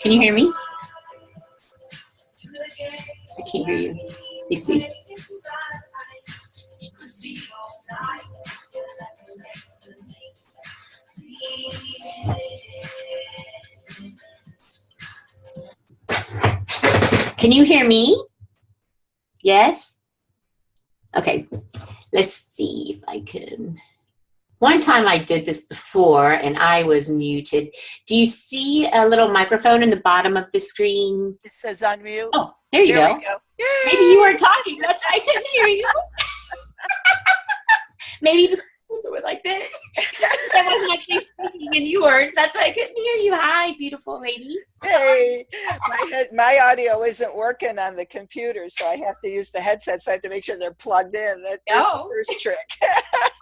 Can you hear me? I can't hear you. You see? Can you hear me? Yes? Okay, let's see if I can. One time I did this before and I was muted. Do you see a little microphone in the bottom of the screen? It says unmute. Oh, there you go. We go. Maybe you weren't talking. That's why I couldn't hear you. Maybe because you were like this. I wasn't actually speaking in yours. That's why I couldn't hear you. Hi, beautiful lady. Hey, my audio isn't working on the computer, so I have to use the headset. So I have to make sure they're plugged in. That's the first trick.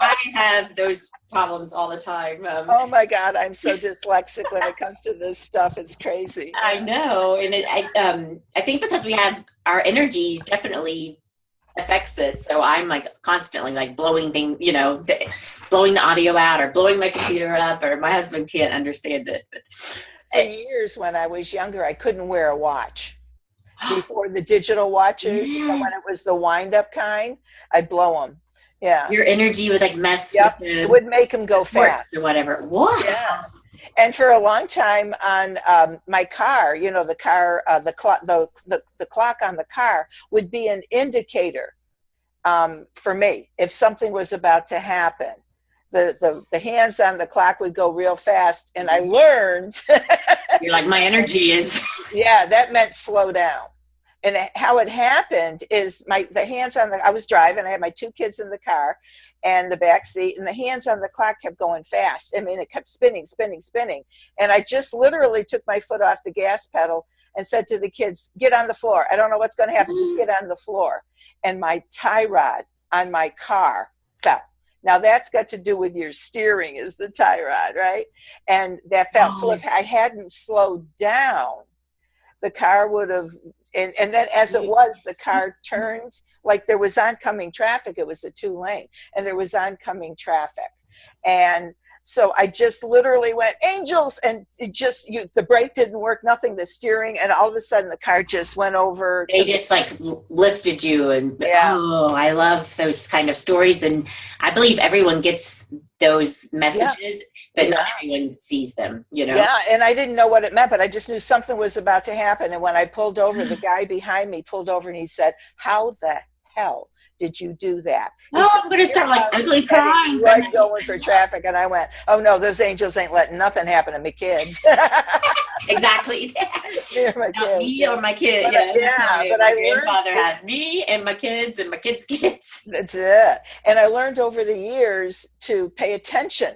I have those problems all the time. Oh my God, I'm so dyslexic when it comes to this stuff. It's crazy. I know, and I think because we have our energy definitely affects it. So I'm like constantly like blowing things, you know, blowing the audio out or blowing my computer up, or my husband can't understand it. But for years when I was younger, I couldn't wear a watch. Before the digital watches, you know, when it was the wind-up kind, I'd blow them. Yeah. Your energy would like mess with the, it would make them go fast or whatever. What? Yeah. And for a long time on my car, you know, the car, the clock on the car would be an indicator for me if something was about to happen. the hands on the clock would go real fast. And I learned. You're like, my energy is. Yeah, that meant slow down. And how it happened is the hands on I was driving, I had my 2 kids in the car and the back seat, and the hands on the clock kept going fast. I mean, it kept spinning, spinning, spinning. And I just literally took my foot off the gas pedal and said to the kids, get on the floor. I don't know what's going to happen. Just get on the floor. And my tie rod on my car fell. Now that's got to do with your steering, is the tie rod, right? And that fell. So if I hadn't slowed down, the car would have, and then as it was, the car turned, like there was oncoming traffic. It was a 2-lane, and there was oncoming traffic. And so I just literally went, angels, and it just, the brake didn't work, nothing, the steering, and all of a sudden the car just went over. They just like lifted you. And oh, I love those kind of stories. And I believe everyone gets those messages, but not everyone sees them, you know? Yeah, and I didn't know what it meant, but I just knew something was about to happen. And when I pulled over, the guy behind me pulled over and he said, how the hell did you do that? He said, I'm going to start like ugly crying. Right, going for traffic. And I went, oh no, those angels ain't letting nothing happen to me kids. Exactly. Me or my kid. But, but my grandfather has me and my kids and my kids' kids. That's it. And I learned over the years to pay attention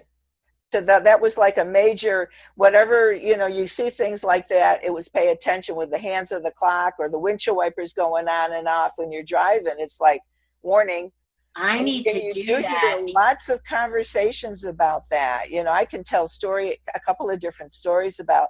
to that. That was like a major, whatever, you see things like that, it was pay attention with the hands of the clock or the windshield wipers going on and off when you're driving. It's like, warning. I need to do that. Lots of conversations about that. I can tell a couple of different stories about.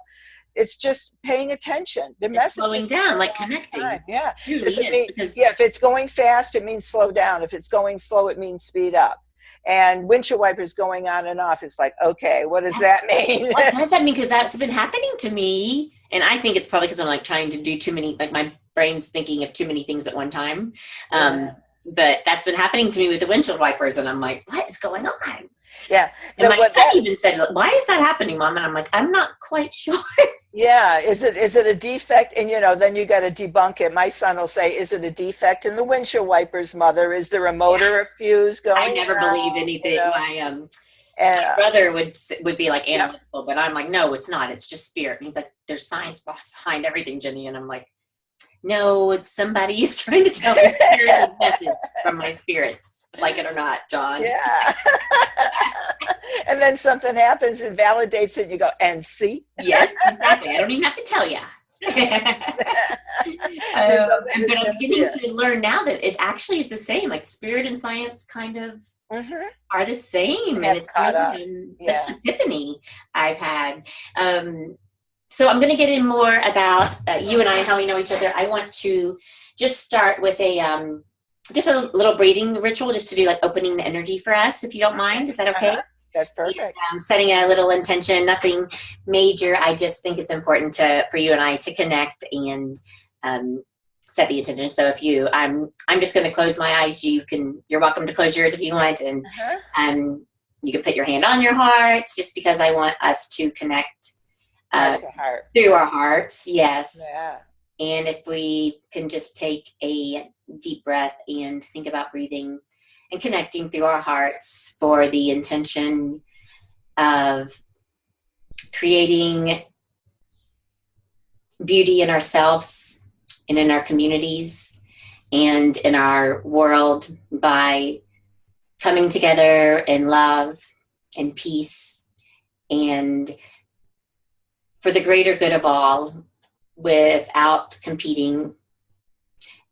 It's just paying attention. The message slowing down, like connecting. Yeah. Really if it's going fast, it means slow down. If it's going slow, it means speed up. And windshield wipers going on and off. It's like, okay, what does that mean? What does that mean? Because that's been happening to me. And I think it's probably because I'm like trying to do too many, like my brain's thinking of too many things at one time. But that's been happening to me with the windshield wipers. And I'm like, what is going on? Yeah. And my son even said, why is that happening, Mom? And I'm like, I'm not quite sure. Yeah. Is it a defect? And, then you got to debunk it. My son will say, is it a defect in the windshield wipers, Mother? Is there a motor or fuse going I never believe anything. My brother would be like analytical, but I'm like, no, it's not. It's just spirit. And he's like, there's science behind everything, Jenny. And I'm like, no, it's somebody is trying to tell me a message from my spirits, like it or not, John. Yeah. And then something happens and validates it. And you go, and see? Yes, exactly. I don't even have to tell you. But I'm beginning to learn now that it actually is the same. Like spirit and science kind of are the same. And it's really such an epiphany I've had. So I'm going to get in more about you and I and how we know each other. I want to just start with just a little breathing ritual just to do like opening the energy for us, if you don't mind. Is that okay? That's perfect. And, setting a little intention, nothing major. I just think it's important for you and I to connect and set the intention. So if I'm just going to close my eyes. You're welcome to close yours if you want. And you can put your hand on your heart just because I want us to connect through our hearts. Yes. Yeah. And if we can just take a deep breath and think about breathing and connecting through our hearts for the intention of creating beauty in ourselves and in our communities and in our world by coming together in love and peace and for the greater good of all, without competing,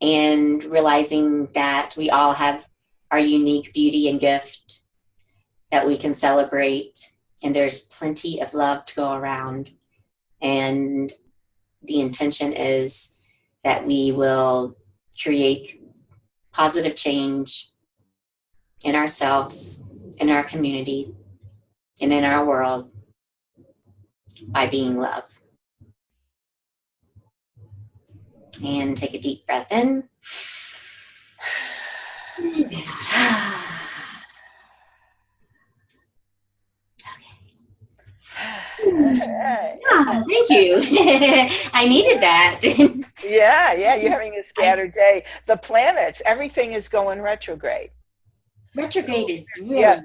and realizing that we all have our unique beauty and gift that we can celebrate, and there's plenty of love to go around. And the intention is that we will create positive change in ourselves, in our community, and in our world by being love. And take a deep breath in. Oh, thank you. I needed that. Yeah, you're having a scattered day. The planets, everything is going retrograde. Retrograde is really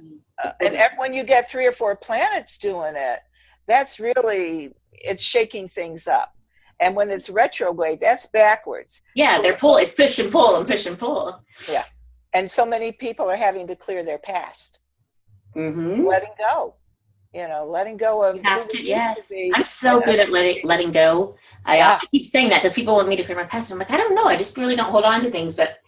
when you get 3 or 4 planets doing it, that's really, it's shaking things up. And when it's retrograde, that's backwards. Yeah, so, they're pull. It's push and pull and push and pull. Yeah. And so many people are having to clear their past. Mm-hmm. Letting go. Letting go of you have to, yes. used to be. I'm so good at letting go. I keep saying that because people want me to clear my past. I'm like, I don't know. I just really don't hold on to things. But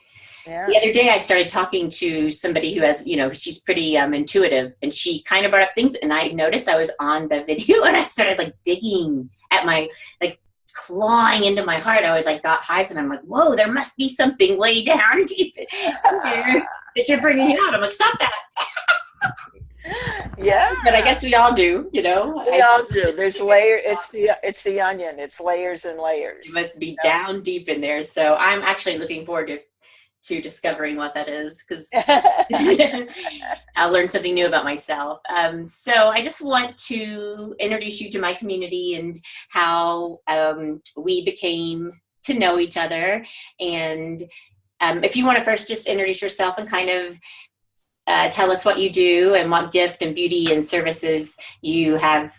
the other day I started talking to somebody who has, she's pretty intuitive, and she kind of brought up things, and I noticed I was on the video and I started like digging at my, like clawing into my heart. I was like, got hives, and I'm like, whoa, there must be something way down deep in here that you're bringing out. I'm like, stop that. Yeah, but I guess we all do, We all do. There's layer. It's the onion. It's layers and layers. It must be down deep in there. So I'm actually looking forward to discovering what that is, because I'll learn something new about myself. So I just want to introduce you to my community and how we became to know each other. And if you want to first just introduce yourself and kind of tell us what you do and what gift and beauty and services you have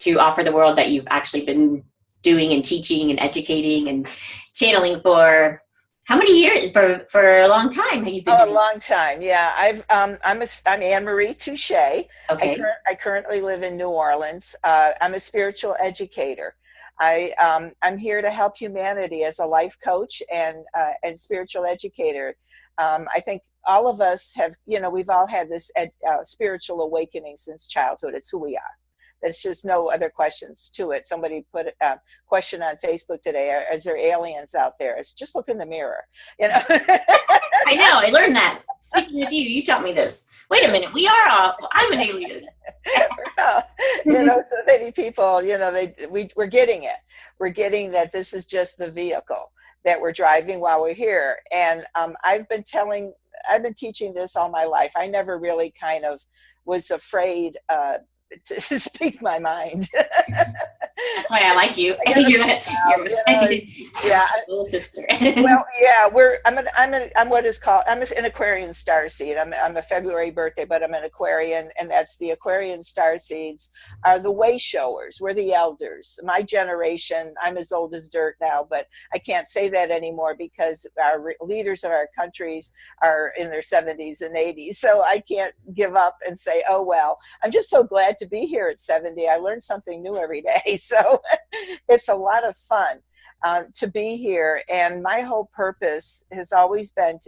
to offer the world that you've actually been doing and teaching and educating and channeling for how many years? For a long time have you been doing? A long time, yeah. I'm AnnMarie Touchette. Okay. I currently live in New Orleans. I'm a spiritual educator. I'm here to help humanity as a life coach and spiritual educator. I think all of us have, we've all had this spiritual awakening since childhood. It's who we are. There's just no other questions to it. Somebody put a question on Facebook today. Is there aliens out there? It's just look in the mirror. I know. I learned that. Speaking with you, you taught me this. Wait a minute. I'm an alien. So many people, we're getting it. We're getting that this is just the vehicle that we're driving while we're here. And I've been teaching this all my life. I never really kind of was afraid to speak my mind. That's why I like you. You're little sister. Well, yeah, I'm what is called, I'm an Aquarian starseed. I'm a February birthday, but I'm an Aquarian, and that's the Aquarian starseeds are the way showers. We're the elders. My generation, I'm as old as dirt now, but I can't say that anymore because our leaders of our countries are in their 70s and 80s. So I can't give up and say, oh, well, I'm just so glad to be here at 70. I learn something new every day. So it's a lot of fun to be here. And my whole purpose has always been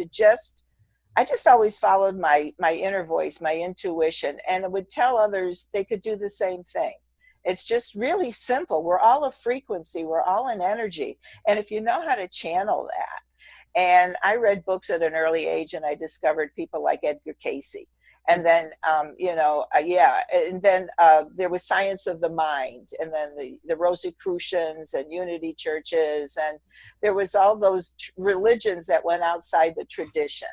I just always followed my inner voice, my intuition, and it would tell others they could do the same thing. It's just really simple. We're all a frequency. We're all an energy. And if you know how to channel that, and I read books at an early age, and I discovered people like Edgar Cayce. And then, and then there was Science of the Mind, and then the Rosicrucians and Unity churches, and there was all those religions that went outside the tradition.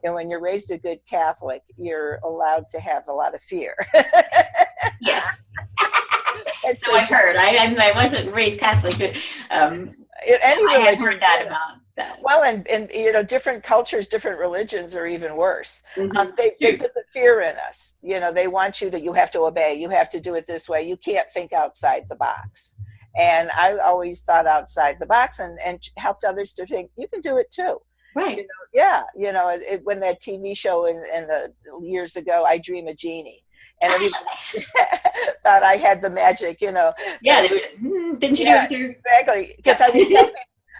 And when you're raised a good Catholic, you're allowed to have a lot of fear. Yes. So I've heard. I wasn't raised Catholic, but I had heard that about that. Well, and different cultures, different religions are even worse. Mm-hmm. They put the fear in us. They want you have to obey. You have to do it this way. You can't think outside the box. And I always thought outside the box and helped others to think you can do it too. Right. When that TV show in the years ago, I Dream a Genie. And everybody thought I had the magic, Yeah, didn't you do it through? Exactly. Because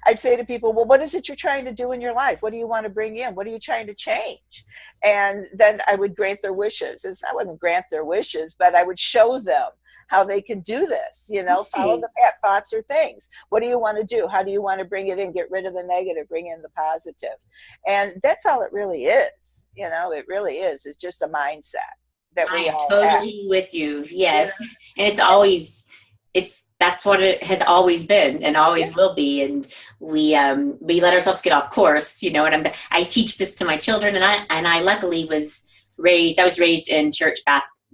I'd say to people, well, what is it you're trying to do in your life? What do you want to bring in? What are you trying to change? And then I would grant their wishes. I wouldn't grant their wishes, but I would show them how they can do this, follow the path, thoughts or things. What do you want to do? How do you want to bring it in? Get rid of the negative, bring in the positive. And that's all it really is. It really is. It's just a mindset that we all have. I'm totally with you. Yes. Yeah. And that's what it has always been and always will be. And we let ourselves get off course, and I teach this to my children, and I luckily was raised in church,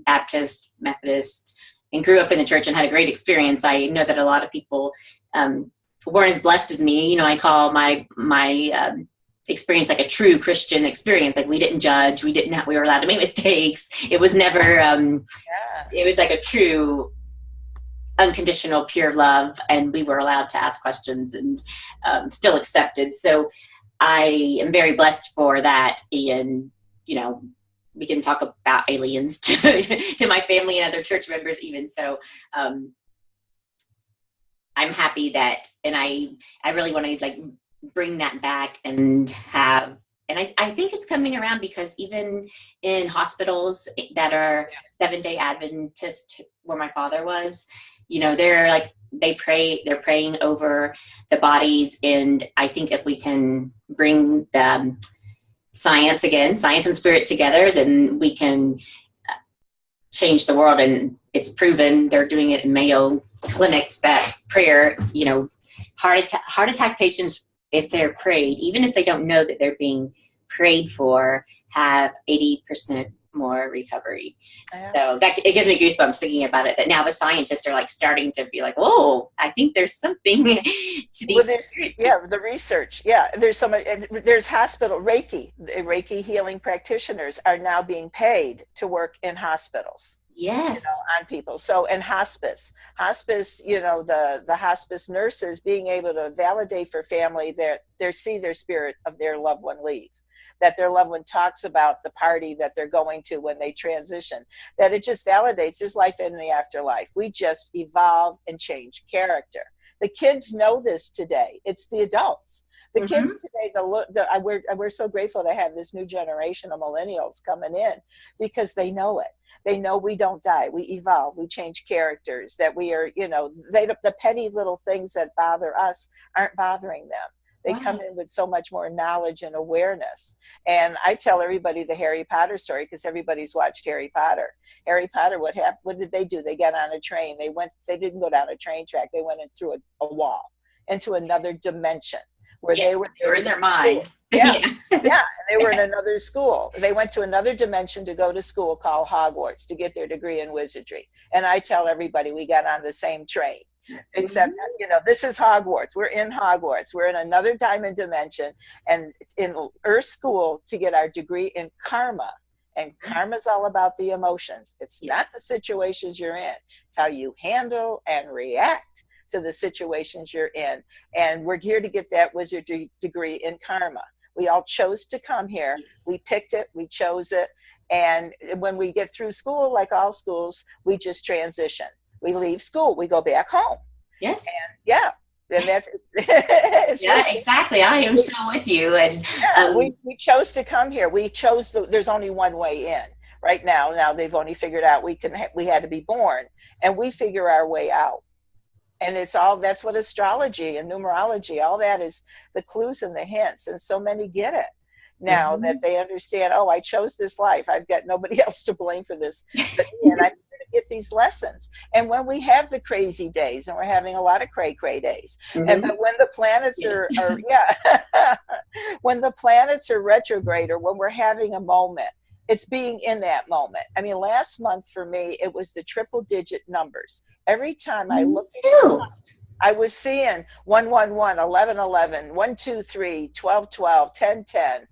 Baptist, Methodist, and grew up in the church and had a great experience. I know that a lot of people weren't as blessed as me. I call my experience like a true Christian experience. Like we didn't judge, we were allowed to make mistakes. It was never, it was like a true unconditional pure love, and we were allowed to ask questions and still accepted. So I am very blessed for that. And, you know, we can talk about aliens to my family and other church members even. So I'm happy that, and I really want to like bring that back and have, and I think it's coming around, because even in hospitals that are 7-day Adventist, where my father was, you know, they're praying over the bodies. And I think if we can bring the science and spirit together, then we can change the world. And it's proven, they're doing it in Mayo clinics, that prayer, you know, heart attack patients, if they're prayed, even if they don't know that they're being prayed for, have 80% more recovery. Yeah. So that, it gives me goosebumps thinking about it, that now the scientists are like starting to be like, oh, I think there's something to these. Well, the research. Yeah, there's hospital Reiki healing practitioners are now being paid to work in hospitals. Yes. You know, on people. So, and hospice, you know, the hospice nurses being able to validate for family their spirit of their loved one leave, that their loved one talks about the party that they're going to when they transition, that it just validates there's life in the afterlife. We just evolve and change character. The kids know this today. It's the adults. The kids today, we're so grateful to have this new generation of millennials coming in, because they know it. They know we don't die. We evolve. We change characters. That we are, you know, the petty little things that bother us aren't bothering them. They come in with so much more knowledge and awareness. And I tell everybody the Harry Potter story, because everybody's watched Harry Potter. Harry Potter, what happened? What did they do? They got on a train. They didn't go down a train track. They went in through a wall into another dimension, where they were in their mind. Yeah. They were in another school. They went to another dimension to go to school called Hogwarts to get their degree in wizardry. And I tell everybody we got on the same train. Except, you know, this is Hogwarts. We're in Hogwarts. We're in another dimension, and in Earth school to get our degree in karma. And karma is all about the emotions. It's not the situations you're in. It's how you handle and react to the situations you're in. And we're here to get that wizardry degree in karma. We all chose to come here. Yes. We picked it. We chose it. And when we get through school, like all schools, we just transition. We leave school, we go back home. Yes. And and that's exactly. I am so with you. And we chose to come here. We chose there's only one way in right now. Now they've only figured out we had to be born, and we figure our way out. And that's what astrology and numerology, all that is the clues and the hints. And so many get it now that they understand, oh, I chose this life. I've got nobody else to blame for this. And I'm get these lessons. And when we have the crazy days, and we're having a lot of cray days, but when the planets are when the planets are retrograde, or when we're having a moment, it's being in that moment. I mean, last month for me, it was the triple digit numbers. Every time I looked at it, I was seeing 111, 1111, 123, 1212, 1010,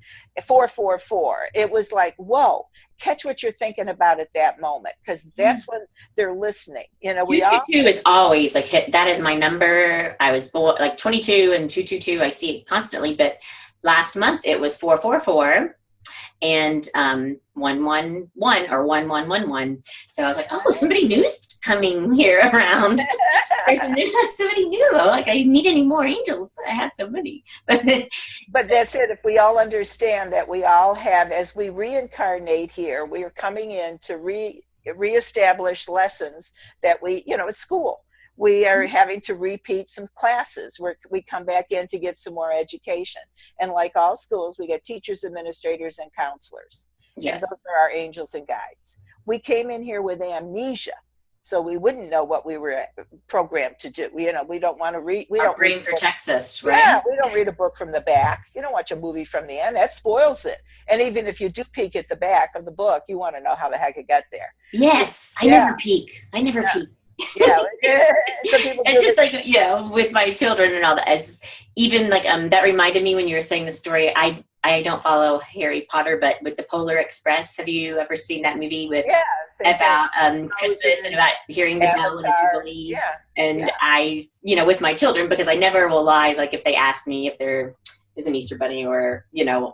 444. It was like, whoa, catch what you're thinking about at that moment, because that's when they're listening. You know, 222 is always like that is my number. I was born like 22 and 222. I see it constantly, but last month it was 444 and 111 or 1111. So I was like, oh, somebody new's coming here around. There's somebody new. Like, I need any more angels. I have so many. But that's it. If we all understand that we all have, as we reincarnate here, we are coming in to reestablish lessons that we, you know, at school. We are having to repeat some classes where we come back in to get some more education. And like all schools, we get teachers, administrators, and counselors. Yes. And those are our angels and guides. We came in here with amnesia, so we wouldn't know what we were programmed to do. We don't want to read. Our brain protects us, right? Yeah, we don't read a book from the back. You don't watch a movie from the end. That spoils it. And even if you do peek at the back of the book, you want to know how the heck it got there. Yes, I never peek. Yeah. Some people It's do just this. like, with my children and all that. It's even like, that reminded me when you were saying the story, I don't follow Harry Potter, but with the Polar Express, have you ever seen that movie with Yeah, same thing. about Christmas and about hearing the bell and if you Avatar. believe? Yeah. And Yeah. I, with my children, because I never will lie, like if they ask me if there is an Easter bunny or,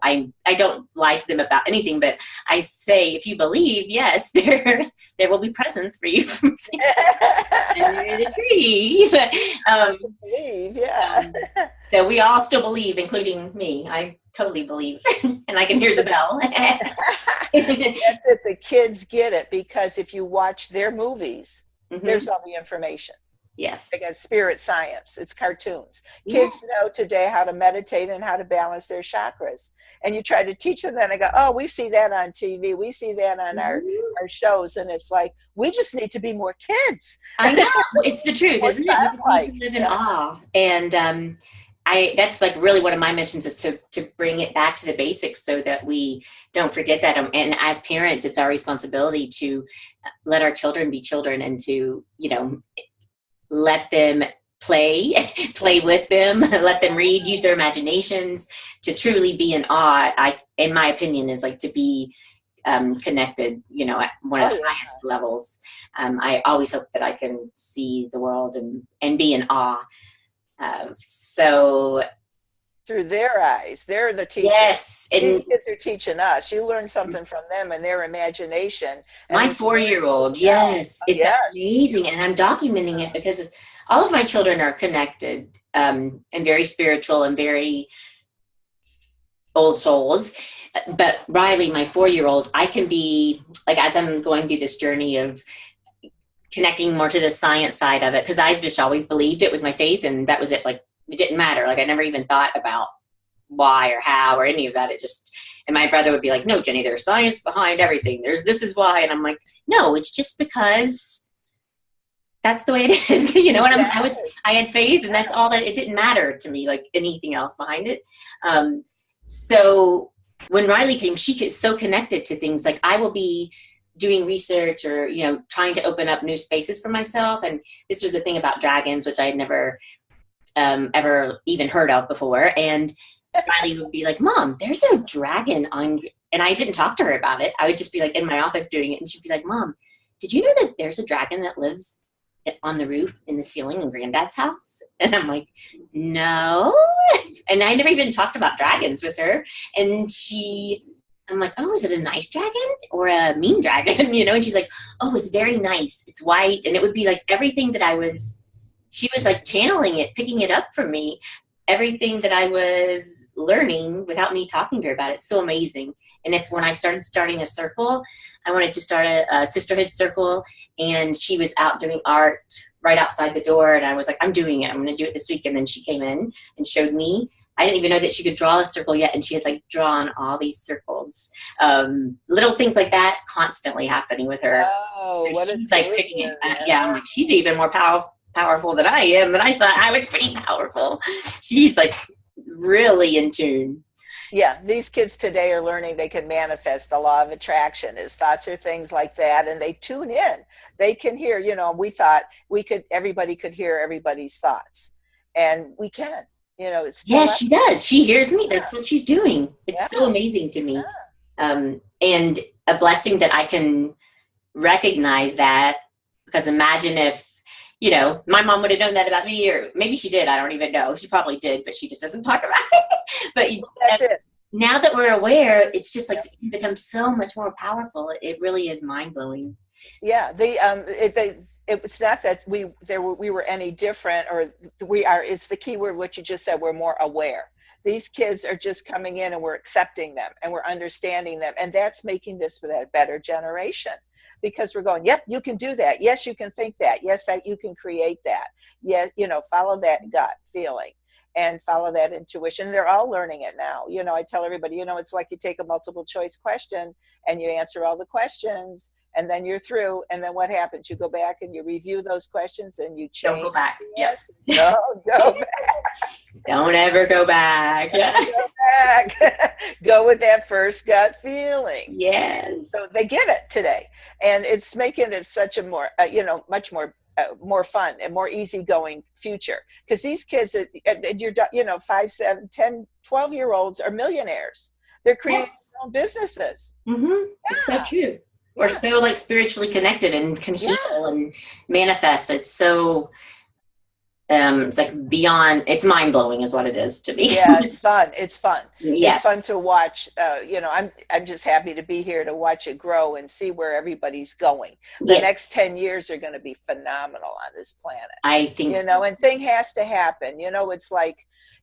I don't lie to them about anything, but I say, if you believe, yes, there will be presents for you from Santa under the tree. Believe, yeah. So we all still believe, including me. I totally believe, and I can hear the bell. That's it. The kids get it because if you watch their movies, Mm-hmm. there's all the information. Yes. They got spirit science. It's cartoons. Yes. Kids know today how to meditate and how to balance their chakras. And you try to teach them that, and they go, oh, we see that on TV. We see that on our shows. And it's like, we just need to be more kids. I know. It's the truth, isn't it? We need to live in awe. And that's like really one of my missions is to bring it back to the basics so that we don't forget that. And as parents, it's our responsibility to let our children be children and to, let them play with them, let them read, use their imaginations, to truly be in awe. In my opinion, is like to be connected, at one of the highest levels. I always hope that I can see the world and be in awe. So through their eyes, they're the teachers. Yes, these kids are teaching us. You learn something from them and their imagination. My 4-year-old, yes, it's amazing, and I'm documenting it because all of my children are connected and very spiritual and very old souls. But Riley, my 4-year-old, I can be like, as I'm going through this journey of connecting more to the science side of it, because I've just always believed it was my faith, and that was it. Like, it didn't matter. Like, I never even thought about why or how or any of that. It just, and my brother would be like, no, Jenny, there's science behind everything. This is why. And I'm like, no, it's just because that's the way it is, and I had faith, and that's all. That it didn't matter to me, like anything else behind it. So when Riley came, she is so connected to things. Like, I will be doing research or, trying to open up new spaces for myself. And this was the thing about dragons, which I had never ever even heard of before. And Riley would be like, Mom, there's a dragon on, and I didn't talk to her about it. I would just be like in my office doing it. And she'd be like, Mom, did you know that there's a dragon that lives on the roof in the ceiling in Granddad's house? And I'm like, no. And I never even talked about dragons with her. And I'm like, oh, is it a nice dragon or a mean dragon? And she's like, oh, it's very nice. It's white. And it would be like everything that she was like channeling it, picking it up from me, everything that I was learning without me talking to her about it. It's so amazing. And when I starting a circle, I wanted to start a sisterhood circle, and she was out doing art right outside the door. And I was like, I'm doing it. I'm going to do it this week. And then she came in and showed me. I didn't even know that she could draw a circle yet. And she had like drawn all these circles, little things like that constantly happening with her. Oh, what she's like picking it. I'm like, she's even more powerful than I am. And I thought I was pretty powerful. She's like really in tune. Yeah, these kids today are learning they can manifest the law of attraction. His thoughts are things like that, and they tune in. They can hear, we thought everybody could hear everybody's thoughts, and we can, it's yes, she does. She hears me. That's what she's doing. It's so amazing to me. And a blessing that I can recognize that, because imagine if, my mom would have known that about me, or maybe she did. I don't even know. She probably did, but she just doesn't talk about it. But that's it. Now that we're aware, it's just like it becomes so much more powerful. It really is mind blowing. Yeah, it's not that we were any different, or we are. It's the key word what you just said. We're more aware. These kids are just coming in, and we're accepting them, and we're understanding them, and that's making this for that better generation. Because we're going, yep, you can do that. Yes, you can think that. Yes, that you can create that. Yes, follow that gut feeling and follow that intuition. They're all learning it now. I tell everybody, it's like you take a multiple choice question and you answer all the questions, and then you're through. And then what happens? You go back and you review those questions and you change. Don't go back. Yes. No, go back. Don't ever go back. Yeah. Go back. Go with that first gut feeling. Yes. So they get it today. And it's making it such a more, much more more fun and more easygoing future. Because these kids, you're 5, 7, 10, 12-year-olds are millionaires. They're creating their own businesses. It's so true. Or so like spiritually connected and can heal and manifest. It's so it's like beyond, it's mind blowing is what it is to me. Yeah, it's fun. It's fun. Yes. It's fun to watch. I'm just happy to be here to watch it grow and see where everybody's going. The next 10 years are going to be phenomenal on this planet. I think so. And thing has to happen. It's like,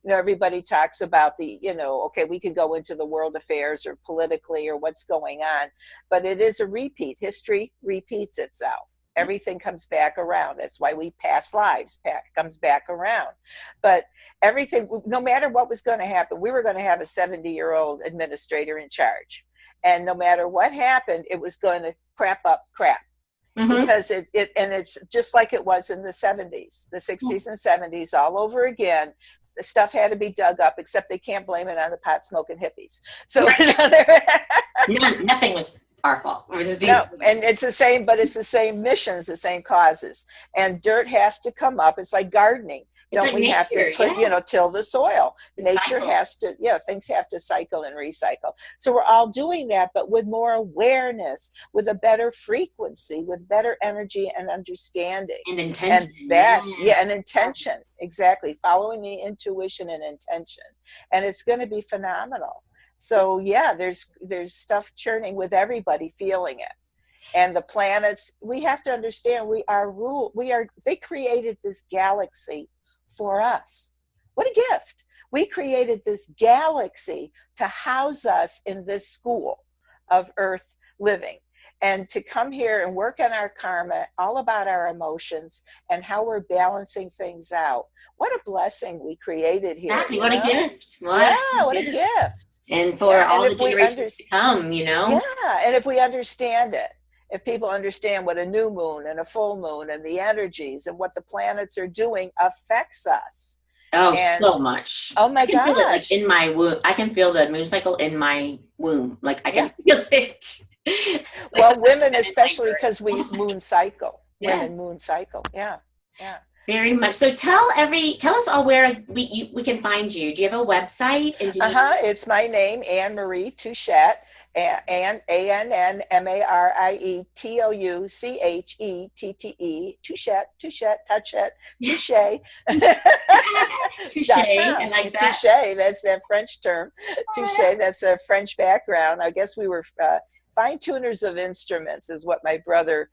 everybody talks about okay, we could go into the world affairs or politically or what's going on, but it is a repeat. History repeats itself. Everything comes back around. That's why we pass lives, comes back around. But everything, no matter what was going to happen, we were going to have a 70-year-old administrator in charge. And no matter what happened, it was going to crap up crap. Because it's just like it was in the 70s, the 60s and 70s, all over again. The stuff had to be dug up, except they can't blame it on the pot smoking hippies. So nothing was our fault. No, and it's the same, but it's the same missions, the same causes. And dirt has to come up. It's like gardening. Don't we have to till the soil? Nature has to, things have to cycle and recycle. So we're all doing that, but with more awareness, with a better frequency, with better energy and understanding. And intention. And that's, and intention. Exactly. Following the intuition and intention. And it's going to be phenomenal. So there's stuff churning with everybody feeling it. And the planets, we have to understand they created this galaxy for us. What a gift. We created this galaxy to house us in this school of earth living, and to come here and work on our karma, all about our emotions and how we're balancing things out. What a blessing we created here. Exactly. What a gift. What a gift. And for all the generations to come, Yeah, and if we understand it, if people understand what a new moon and a full moon and the energies and what the planets are doing affects us. Oh, so much. Oh my gosh. I can feel it like in my womb. I can feel the moon cycle in my womb. Like I can feel it. Well, women especially, because we moon cycle. Women moon cycle. Yeah. Very much. So tell us all where we can find you. Do you have a website? And It's my name, AnnMarie Touchette, and AnnMarie Touchette, Touchette, Touche. Touche. I like that. Touche, that's that French term. Touche, that's a French background. I guess we were fine-tuners of instruments is what my brother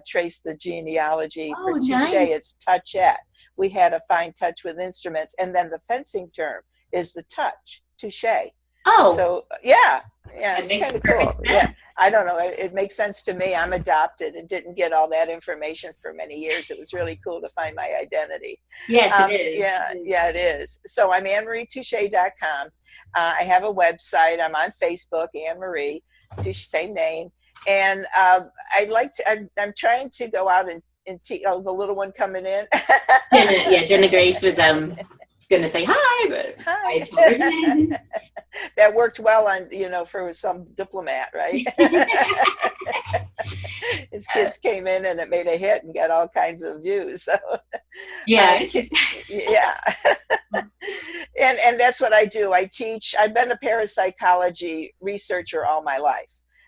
traced the genealogy for touche. Nice. It's touchette. We had a fine touch with instruments. And then the fencing term is the touch, touche. Oh. So, it's kind of cool. Yeah, I don't know. It makes sense to me. I'm adopted and didn't get all that information for many years. It was really cool to find my identity. Yes, it is. Yeah, it is. So I'm AnnMarieTouchette.com. I have a website. I'm on Facebook, AnnMarie Touche, same name. And I'm trying to go out and the little one coming in. Jenna Grace was going to say hi, but hi. I told her. That worked well on, for some diplomat, right? His kids came in and it made a hit and got all kinds of views. So yeah. And that's what I do. I teach. I've been a parapsychology researcher all my life.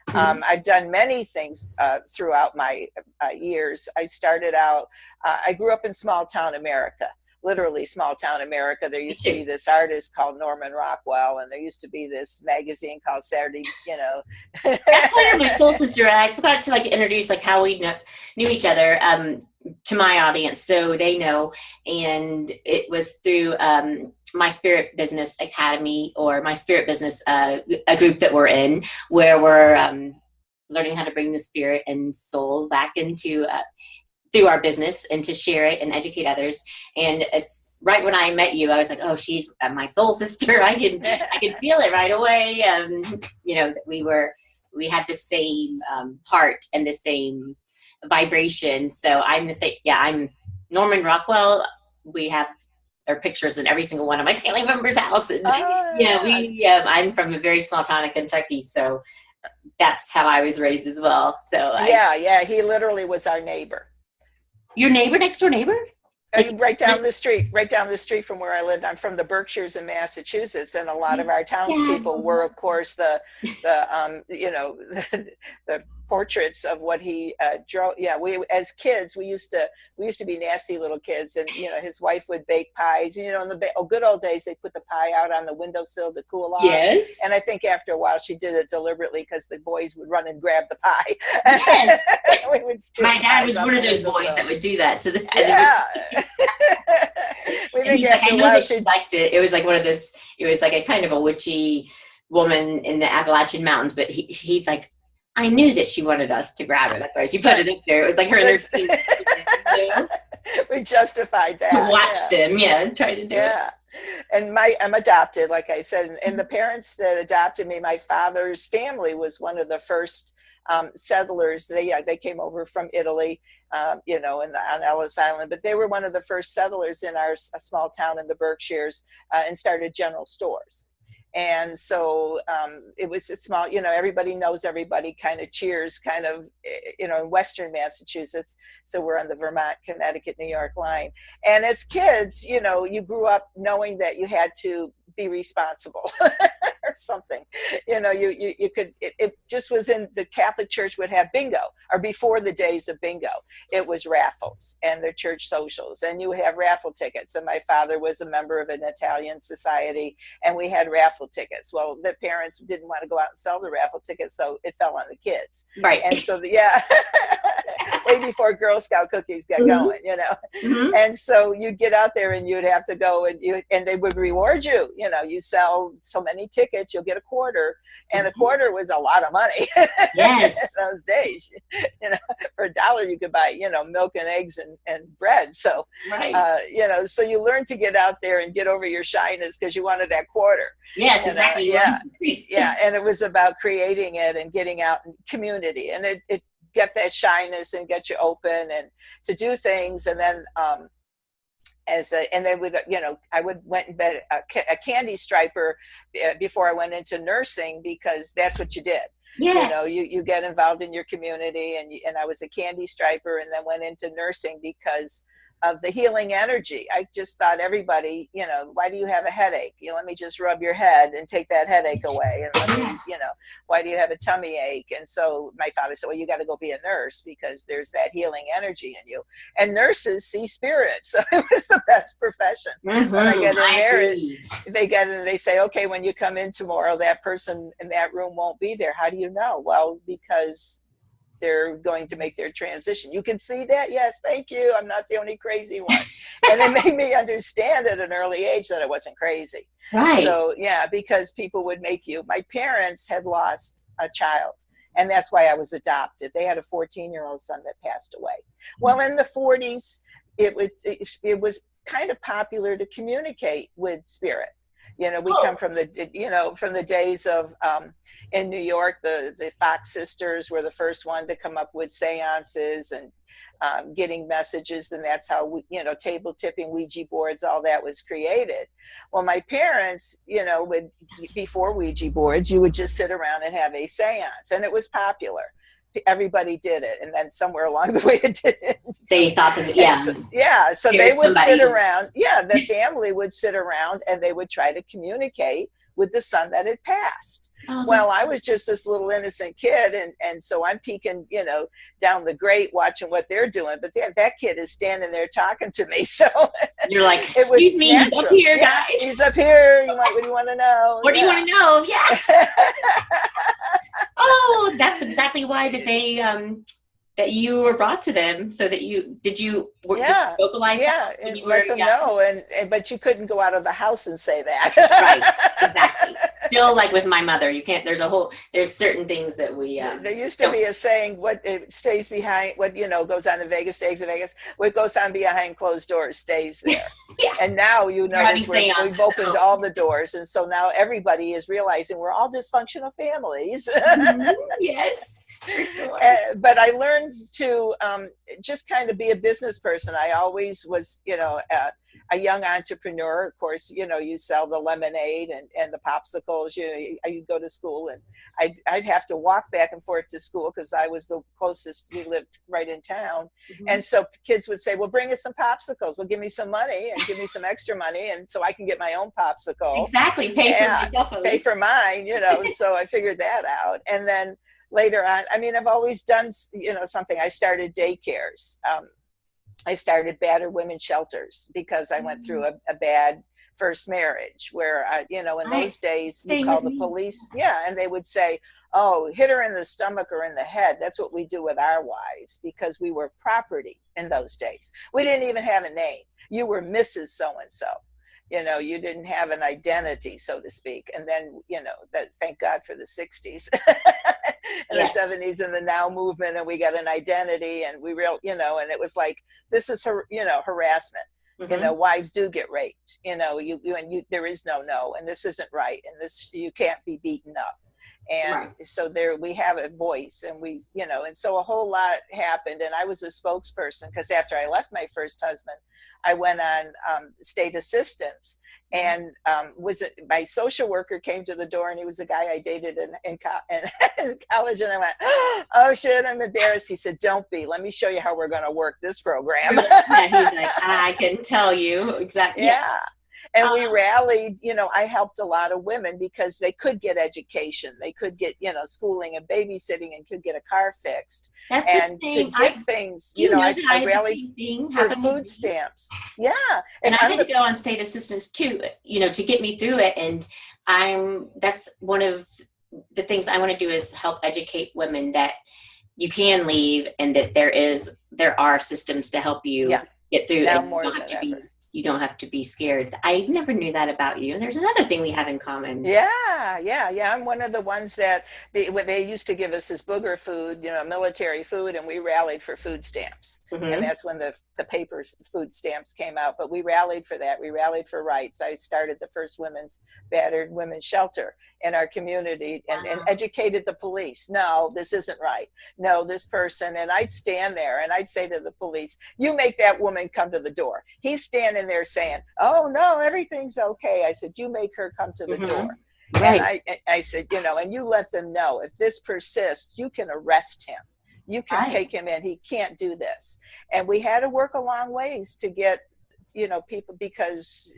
I've done many things throughout my years. I started out, I grew up in small town America, literally small town America. There used to be this artist called Norman Rockwell, and there used to be this magazine called Saturday, That's why you're my soul sister. I forgot to introduce how we knew each other to my audience, so they know. And it was through my Spirit Business Academy, or my Spirit Business, a group that we're in, where we're learning how to bring the spirit and soul back into through our business, and to share it and educate others. And right when I met you, I was like, oh, she's my soul sister. I can feel it right away. That we had the same heart and the same vibration. So I'm the same. Yeah, I'm Norman Rockwell. We have our pictures in every single one of my family members' house. And I'm from a very small town in Kentucky, so that's how I was raised as well. So he literally was our neighbor. Your neighbor, next door neighbor? Right down the street from where I lived. I'm from the Berkshires in Massachusetts, and a lot of our townspeople were, of course, the the portraits of what he drew. Yeah, we as kids we used to be nasty little kids, and his wife would bake pies. In the good old days, they put the pie out on the windowsill to cool off. Yes. And I think after a while she did it deliberately because the boys would run and grab the pie. Yes. My dad was one of those the boys that would do that to the. Yeah. We think after a while she liked it. It was like one of this. It was like a kind of a witchy woman in the Appalachian Mountains, but he's like, I knew that she wanted us to grab her. That's why she put it up there. It was like her and her. We justified that. To watch them, try to do it. And I'm adopted, like I said, and the parents that adopted me, my father's family was one of the first settlers. They came over from Italy, on Ellis Island, but they were one of the first settlers in our small town in the Berkshires, and started general stores. And so it was a small, everybody knows everybody kind of cheers kind of, in Western Massachusetts. So we're on the Vermont, Connecticut, New York line. And as kids, you grew up knowing that you had to be responsible or something. You could, it just was in the Catholic Church would have bingo, or before the days of bingo, it was raffles and the church socials, and you have raffle tickets. And my father was a member of an Italian society, and we had raffle tickets. Well, the parents didn't want to go out and sell the raffle tickets, so it fell on the kids. Right. And so, way before Girl Scout cookies got going, Mm-hmm. And so you'd get out there and you'd have to go and they would reward you. You sell so many tickets, you'll get a quarter, and a quarter was a lot of money. Yes. In those days, for $1 you could buy, milk and eggs and bread. So, right. So you learn to get out there and get over your shyness because you wanted that quarter. Yes, exactly. Yeah. And it was about creating it and getting out in community, and it get that shyness and get you open and to do things. And then, I went and bet a candy striper before I went into nursing, because that's what you did. Yes. You get involved in your community, and I was a candy striper, and then went into nursing because of the healing energy. I just thought everybody, why do you have a headache? Let me just rub your head and take that headache away. And let me, why do you have a tummy ache? And so my father said, well, you got to go be a nurse because there's that healing energy in you. And nurses see spirits. So it was the best profession. Mm-hmm. When I get in there, they say, okay, when you come in tomorrow, that person in that room won't be there. How do you know? Well, because they're going to make their transition. You can see that? Yes, thank you. I'm not the only crazy one. And it made me understand at an early age that I wasn't crazy. Right. So, because people would make you. My parents had lost a child, and that's why I was adopted. They had a 14-year-old son that passed away. Well, in the 40s, it was kind of popular to communicate with spirit. We come from the days of, in New York, the Fox sisters were the first one to come up with seances and getting messages. And that's how, table tipping, Ouija boards, all that was created. Well, my parents, before Ouija boards, you would just sit around and have a seance, and it was popular. Everybody did it, and then somewhere along the way it didn't. They thought that, so they would sit around. The family would sit around, and they would try to communicate with the son that had passed. Oh, well, I was just this little innocent kid, and so I'm peeking, down the grate watching what they're doing, but that kid is standing there talking to me. So you're like, excuse me, he's up here, guys. He's up here. What do you want to know? What do you want to know? Yes. Oh, that's exactly why that you were brought to them, so that did you vocalize that? And let them know, but you couldn't go out of the house and say that. Right, exactly. Still, like with my mother, you can't. There's certain things that we. There used to be a saying: "What it stays behind, what goes on in Vegas stays in Vegas. What goes on behind closed doors stays there." And now we've opened all the doors, and so now everybody is realizing we're all dysfunctional families. Yes, for sure. But I learned learned to just kind of be a business person. I always was, a young entrepreneur. Of course, you sell the lemonade and the popsicles. You'd go to school, and I'd have to walk back and forth to school because I was the closest. We lived right in town. Mm-hmm. And so kids would say, well, bring us some popsicles. Well, give me some money and give me some extra money. And so I can get my own popsicle. Exactly. Pay for myself. Pay for mine, so I figured that out. And then later on, I've always done, something. I started daycares. I started battered women's shelters because I went through a bad first marriage where, in those days you call the police. Yeah. And they would say, oh, hit her in the stomach or in the head. That's what we do with our wives because we were property in those days. We didn't even have a name. You were Mrs. So-and-so. You didn't have an identity, so to speak. And then, that thank God for the 60s and the 70s and the now movement. And we got an identity and we and it was like, this is harassment. Mm-hmm. Wives do get raped, there is no, and this isn't right. And this, you can't be beaten up. And so there we have a voice and we, and so a whole lot happened. And I was a spokesperson because after I left my first husband, I went on state assistance and my social worker came to the door and he was a guy I dated in college. And I went, oh shit, I'm embarrassed. He said, don't be, let me show you how we're going to work this program. And he's like, I can tell you exactly. Yeah. And we rallied, I helped a lot of women because they could get education. They could get, schooling and babysitting and could get a car fixed. That's and the thing. Could get things, I rallied for food stamps. Yeah. And I had to go on state assistance too, to get me through it. And that's one of the things I want to do is help educate women that you can leave and that there are systems to help you get through. Now and more than ever. You don't have to be scared. I never knew that about you. And there's another thing we have in common. Yeah. I'm one of the ones that they used to give us this booger food, military food, and we rallied for food stamps. Mm-hmm. And that's when the papers food stamps came out. But we rallied for that. We rallied for rights. I started the first battered women's shelter in our community and educated the police. No, this isn't right. No, this person. And I'd stand there and I'd say to the police, you make that woman come to the door. He's standing there saying, oh no, everything's okay. I said, you make her come to the door. Right. And I said, and you let them know if this persists, you can arrest him. You can take him in. He can't do this. And we had to work a long ways to get, people because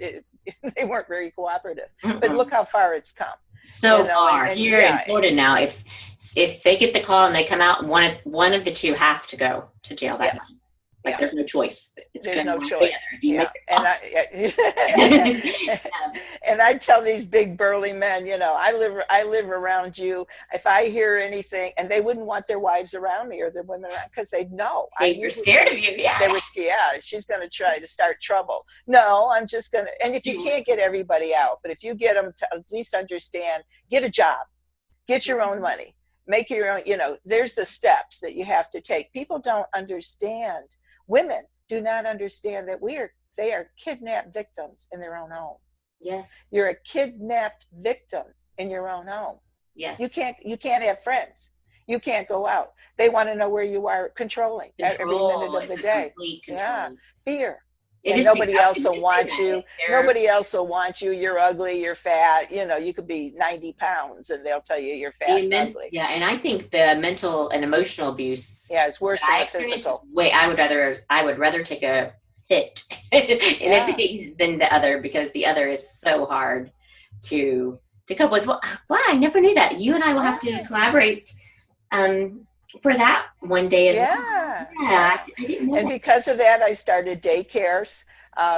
they weren't very cooperative. But look how far it's come. So far. Here in Florida now, if they get the call and they come out, one of the two have to go to jail that night. There's no choice. There's no choice. Yeah. And I tell these big burly men, I live around you. If I hear anything, and they wouldn't want their wives around me or their women around because they'd know. They were scared of you. Yeah. They were scared. Yeah, she's going to try to start trouble. No, I'm just going to. And if you can't get everybody out, but if you get them to at least understand, get a job, get your own money, make your own. There's the steps that you have to take. People don't understand. Women do not understand that they are kidnapped victims in their own home. Yes. You're a kidnapped victim in your own home. Yes. You can't have friends. You can't go out. They want to know where you are controlling every minute of the day. Yeah. Fear. And nobody else will want you. Nobody else will want you. You're ugly. You're fat. You could be 90 pounds and they'll tell you you're fat and ugly. Yeah. And I think the mental and emotional abuse. Yeah. It's worse than the physical. I would rather take a hit than the other because the other is so hard to cope with. Well, wow, I never knew that. You and I will have to collaborate for that one day as well. Yeah, I didn't know. And because of that, I started daycares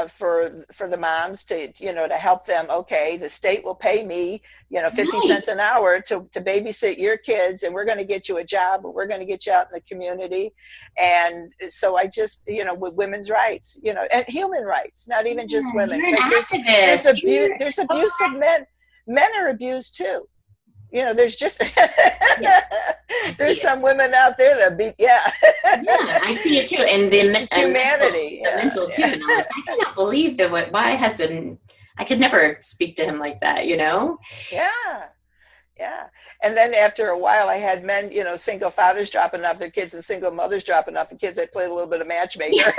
for the moms to help them. Okay, the state will pay me 50 cents an hour to babysit your kids, and we're going to get you a job, and we're going to get you out in the community. And so I just with women's rights, and human rights, not even just women. There's abuse of men. Men are abused too. There's just there's some women out there that I see it too, and it's humanity, the mental too. And I'm like, I cannot believe that my husband. I could never speak to him like that. Yeah, Yeah. And then after a while, I had men, single fathers dropping off their kids and single mothers dropping off the kids. I played a little bit of matchmaker.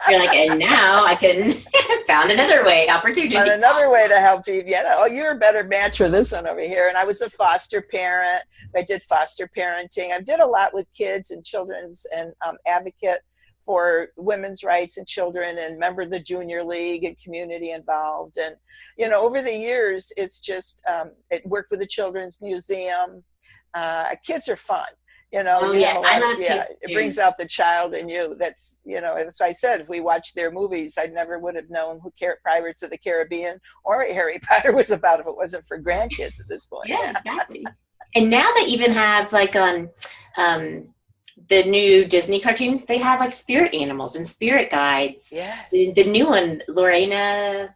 You're like, and now I can found another opportunity. And another way to help you. Yeah. Oh, you're a better match for this one over here. And I was a foster parent. I did foster parenting. I did a lot with kids and children's and advocate for women's rights and children and member of the junior league and community involved. And, over the years, it's just, it worked with the children's museum. Kids are fun. Oh, yes, I love kids. It brings out the child in you. That's, as I said, if we watched their movies, I never would have known who Pirates of the Caribbean or Harry Potter was about if it wasn't for grandkids at this point. Yeah, exactly. And now they even have like on the new Disney cartoons, they have like spirit animals and spirit guides. Yes. The new one, Lorena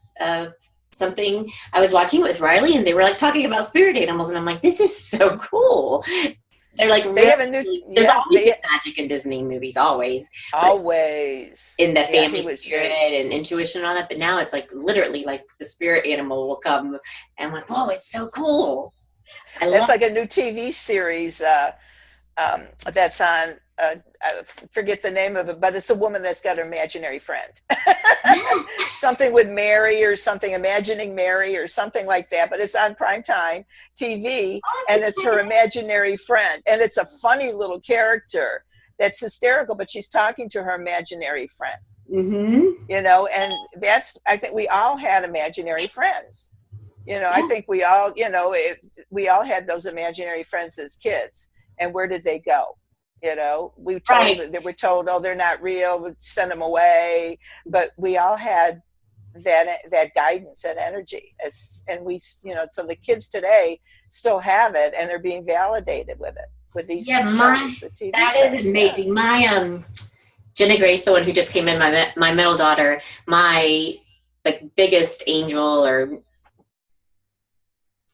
something, I was watching it with Riley and they were like talking about spirit animals and I'm like, this is so cool. They're like, they have a new, there's always been magic in Disney movies, always. Always. In the family spirit and intuition and all that. But now it's like literally like the spirit animal will come and I'm like, oh, it's so cool. It's like a new TV series that's on, I forget the name of it, but it's a woman that's got an imaginary friend. Something with Mary or something, Imagining Mary or something like that, but it's on primetime TV and it's her imaginary friend. And it's a funny little character that's hysterical, but she's talking to her imaginary friend. Mm-hmm. And I think we all had imaginary friends. I think we all, we all had those imaginary friends as kids. And where did they go? They were told, oh, they're not real, we'll send them away. But we all had that guidance and energy. And we, so the kids today still have it and they're being validated with it, with these shows, the TV that shows. Is amazing. Yeah. My, Jenna Grace, the one who just came in, my middle daughter, my biggest angel or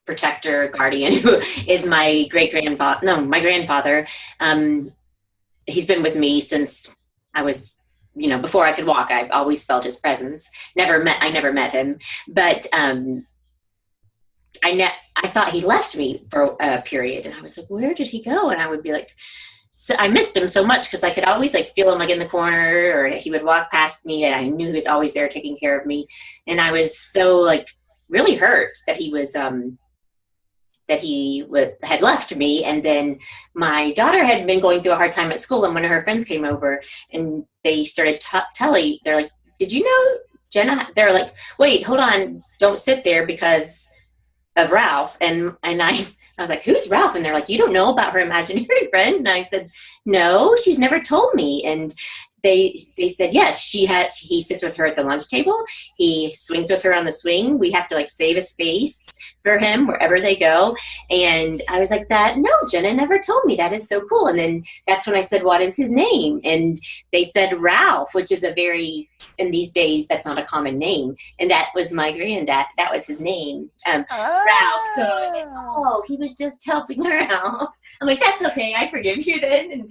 protector, guardian, who is my my grandfather. He's been with me since I was, before I could walk. I've always felt his presence. I never met him, but I thought he left me for a period, and I was like, where did he go? And I would be like, so I missed him so much because I could always feel him in the corner, or he would walk past me, and I knew he was always there taking care of me. And I was so really hurt that he was had left me. And then my daughter had been going through a hard time at school, and one of her friends came over and they started telling, they're like, did you know Jenna? They're like, wait, hold on, don't sit there because of Ralph. And I was like, who's Ralph? And they're like, you don't know about her imaginary friend? And I said, no, she's never told me. And they said, yes, he sits with her at the lunch table. He swings with her on the swing. We have to save a space for him wherever they go. And I was like, no, Jenna never told me. That is so cool. And then that's when I said, what is his name? And they said Ralph, which is in these days, that's not a common name. And that was my granddad. That was his name, Ralph. So I was like, oh, he was just helping her out. I'm like, that's okay. I forgive you then.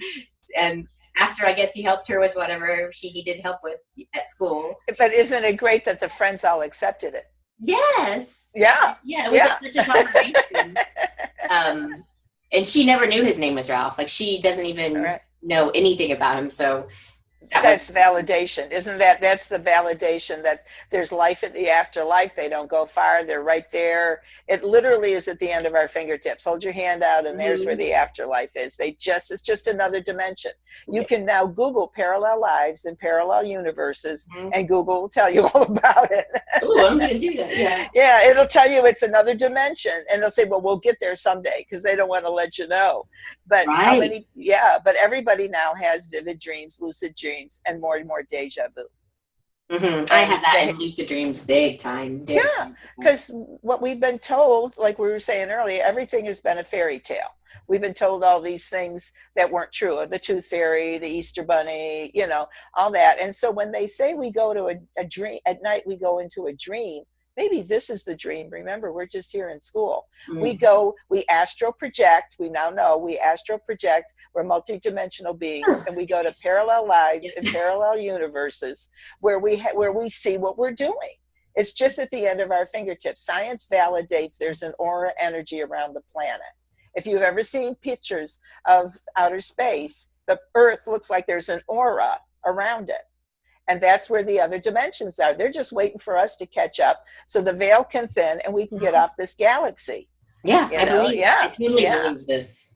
And after, I guess, he helped her with whatever she needed help with at school. But isn't it great that the friends all accepted it? Yes. Yeah. Yeah, it was such a confirmation. And she never knew his name was Ralph. She doesn't even know anything about him. So that's validation. Isn't that's the validation that there's life at the afterlife. They don't go far. They're right there. It literally is at the end of our fingertips. Hold your hand out and there's where the afterlife is. It's just another dimension. You can now Google parallel lives and parallel universes and Google will tell you all about it. Oh, I'm going to do that. Yeah. Yeah. It'll tell you it's another dimension and they'll say, well, we'll get there someday because they don't want to let you know. But but everybody now has vivid dreams, lucid dreams, and more deja vu. I have that in lucid dreams big time. Because what we've been told, like we were saying earlier, everything has been a fairy tale. We've been told all these things that weren't true, the tooth fairy, the Easter bunny, all that. And so when they say we go to a dream at night, we go into a dream, maybe this is the dream. Remember, we're just here in school. We astral project. We now know we astral project. We're multidimensional beings, and we go to parallel lives and parallel universes where we see what we're doing. It's just at the end of our fingertips. Science validates there's an aura energy around the planet. If you've ever seen pictures of outer space, the Earth looks like there's an aura around it. And that's where the other dimensions are. They're just waiting for us to catch up so the veil can thin and we can get off this galaxy. Yeah, I totally believe this.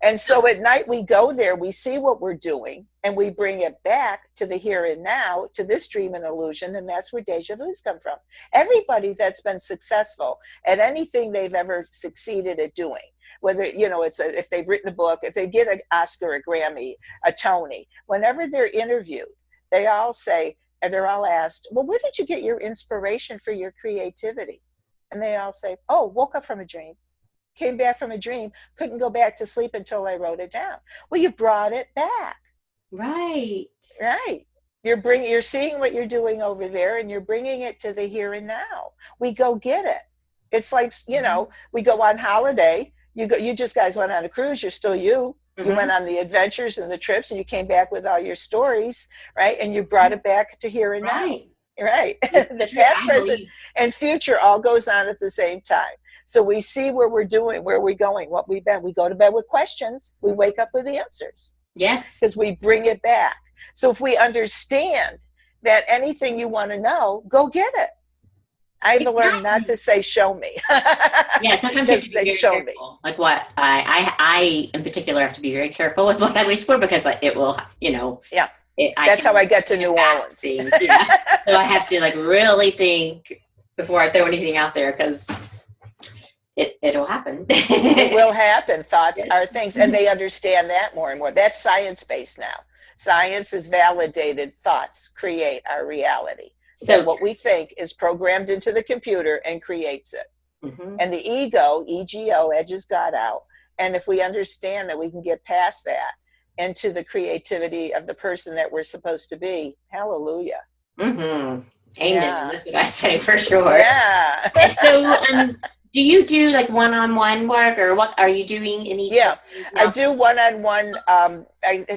And so at night we go there, we see what we're doing, and we bring it back to the here and now, to this dream and illusion, and that's where deja vus come from. Everybody that's been successful at anything they've ever succeeded at doing, whether, if they've written a book, if they get an Oscar, a Grammy, a Tony, whenever they're interviewed, they all say, and they're all asked, well, where did you get your inspiration for your creativity? And they all say, oh, woke up from a dream. Came back from a dream, couldn't go back to sleep until I wrote it down. Well, you brought it back. Right. You're seeing what you're doing over there, and you're bringing it to the here and now. We go get it. It's like, we go on holiday. You just guys went on a cruise. You're still you. You went on the adventures and the trips, and you came back with all your stories, right? And you brought it back to here and now. Right. The past, present, and future all goes on at the same time. So we see where we're doing, where we're going, what we've been. We go to bed with questions. We wake up with answers. Yes. Because we bring it back. So if we understand that anything you want to know, go get it. I've learned not to say, show me. Yeah, sometimes you have to be very careful. Like what I in particular have to be very careful with what I wish for, because it will, Yeah. That's how I get to New Orleans. Things, yeah. So I have to really think before I throw anything out there, because it'll happen. It will happen. Thoughts are things, and they understand that more and more. That's science-based now. Science has validated thoughts create our reality. So what we think is programmed into the computer and creates it. And the ego, EGO, edges God out. And if we understand that we can get past that into the creativity of the person that we're supposed to be, hallelujah. Amen. Yeah. That's what I say for sure. Yeah. So, do you do one-on-one work, or what are you doing? Yeah, I do one-on-one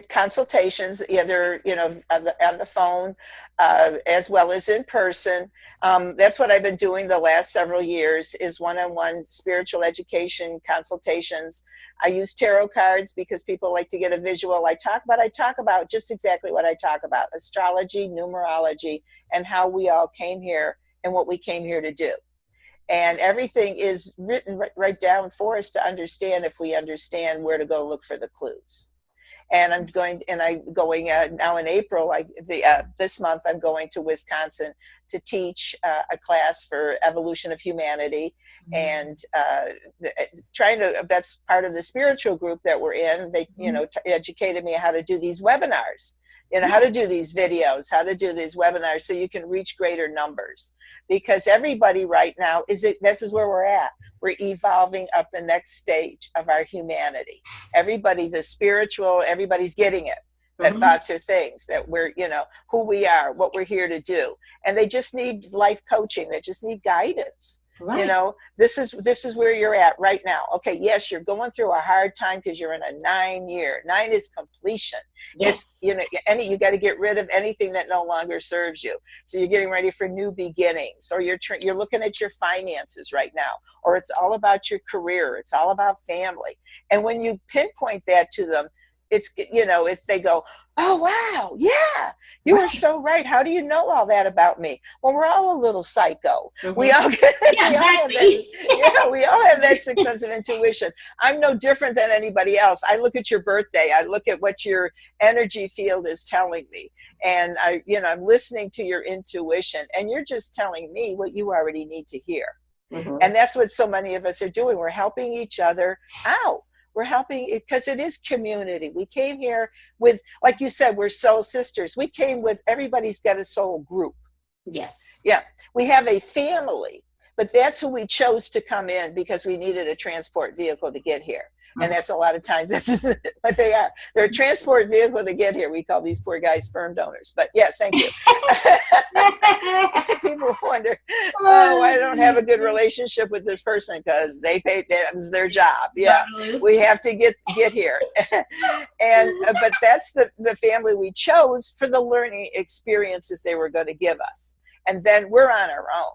consultations, either on the phone as well as in person. That's what I've been doing the last several years, is one-on-one spiritual education consultations. I use tarot cards because people like to get a visual. I talk about just exactly what I talk about: astrology, numerology, and how we all came here and what we came here to do. And everything is written right down for us to understand, if we understand where to go look for the clues. And I'm going now in April, this month, I'm going to Wisconsin to teach a class for evolution of humanity. And that's part of the spiritual group that we're in. They, educated me how to do these webinars, how to do these videos, how to do these webinars so you can reach greater numbers. Because everybody right now, this is where we're at. We're evolving up the next stage of our humanity. Everybody, the spiritual, everybody's getting it. That thoughts are things, that we're, who we are, what we're here to do. And they just need life coaching. They just need guidance. Right. This is where you're at right now. Okay, yes, you're going through a hard time because you're in a 9-year. 9 is completion. Yes. You got to get rid of anything that no longer serves you. So you're getting ready for new beginnings, or you're looking at your finances right now, or it's all about your career. It's all about family. And when you pinpoint that to them, it's, if they go, oh, wow, yeah, you are so right. How do you know all that about me? Well, we're all a little psycho. We all we all have that sixth sense of intuition. I'm no different than anybody else. I look at your birthday. I look at what your energy field is telling me. And I'm listening to your intuition, and you're just telling me what you already need to hear. And that's what so many of us are doing. We're helping each other out. We're helping because it is community. We came here with, like you said, we're soul sisters. We came with, everybody's got a soul group. Yes. Yeah. We have a family, but that's who we chose to come in because we needed a transport vehicle to get here. And that's a lot of times, that's what they are. They're a transport vehicle to get here. We call these poor guys sperm donors. But yes, thank you. People wonder, I don't have a good relationship with this person because they pay, that's their job. Yeah, we have to get here. But that's the family we chose for the learning experiences they were going to give us. And then we're on our own.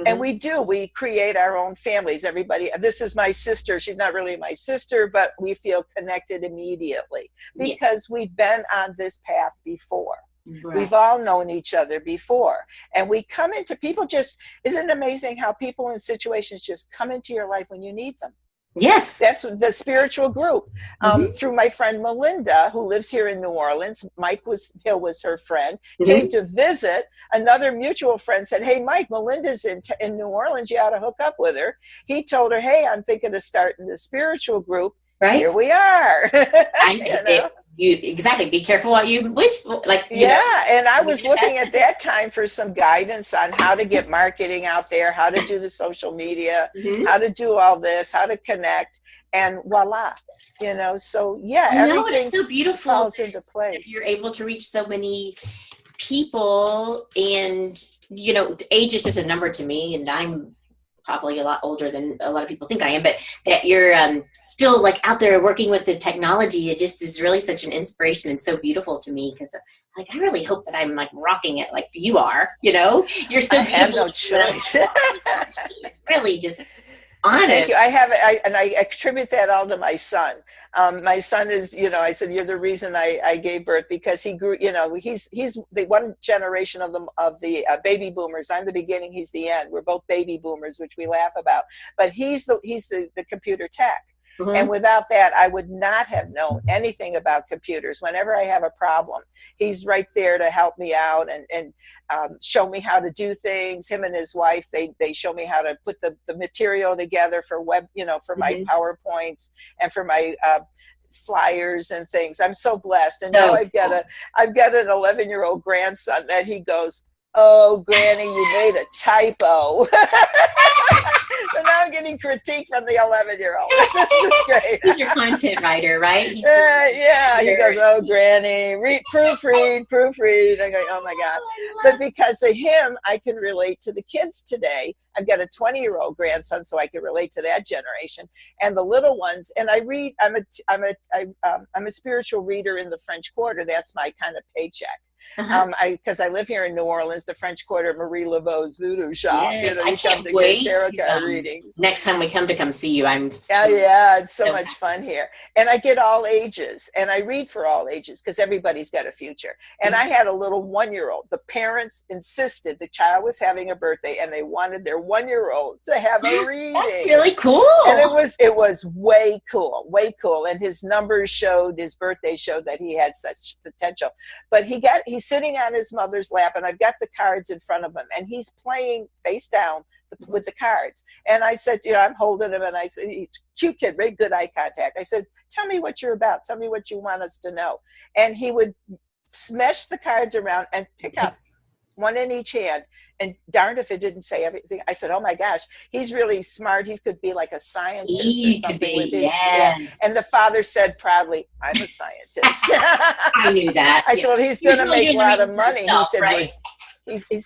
And we create our own families. Everybody, this is my sister. She's not really my sister, but we feel connected immediately because we've been on this path before. Right. We've all known each other before. And we come into people isn't it amazing how people in situations just come into your life when you need them? Yes. That's the spiritual group. Through my friend Melinda, who lives here in New Orleans. Mike Hill was her friend, came to visit. Another mutual friend said, hey, Mike, Melinda's in New Orleans. You ought to hook up with her. He told her, hey, I'm thinking of starting the spiritual group. Right. Here we are. Exactly. Be careful what you wish for. And I was looking at that time for some guidance on how to get marketing out there, how to do the social media, how to do all this, how to connect, and voila. So everything it's so beautiful falls into place. You're able to reach so many people, and age is just a number to me, and I'm probably a lot older than a lot of people think I am, but that you're still out there working with the technology, it just is really such an inspiration and so beautiful to me, because I really hope that I'm rocking it like you are, you're so I beautiful. have no choice. It's really just on Thank it. you. I attribute that all to my son. My son is, I said, you're the reason I gave birth, because he grew, he's the one generation of the baby boomers. I'm the beginning, he's the end. We're both baby boomers, which we laugh about, but he's the computer tech. And without that, I would not have known anything about computers. Whenever I have a problem, he's right there to help me out and show me how to do things. Him and his wife, they show me how to put the material together for web, for my PowerPoints and for my flyers and things. I'm so blessed. And now I've got an 11-year-old grandson that he goes, oh, Granny, you made a typo. So now I'm getting critique from the 11-year-old. It's great. He's your content writer, right? He goes, oh, Granny, proofread. I go, oh my God. But because of him, I can relate to the kids today. I've got a 20-year-old grandson, so I can relate to that generation and the little ones. And I read. I'm a spiritual reader in the French Quarter. That's my kind of paycheck. Because I live here in New Orleans, the French Quarter, Marie Laveau's voodoo shop. Yes, you I come can't to wait get tarot card readings. Next time we come see you, I'm it's so much fun here. And I get all ages, and I read for all ages because everybody's got a future. And I had a little 1-year-old. The parents insisted the child was having a birthday, and they wanted their 1-year-old to have a reading. That's really cool. And it was way cool. And his numbers showed, his birthday showed that he had such potential. But he's sitting on his mother's lap, and I've got the cards in front of him, and he's playing face down with the cards. And I said, I'm holding him, and I said, he's a cute kid, very good eye contact. I said, tell me what you're about. Tell me what you want us to know. And he would smash the cards around and pick up one in each hand. And darned if it didn't say everything. I said, oh my gosh, he's really smart. He could be like a scientist or something with his. Yeah. And the father said proudly, I'm a scientist. I knew that. I said, well, he's going to make a lot of money. Himself, he said, right?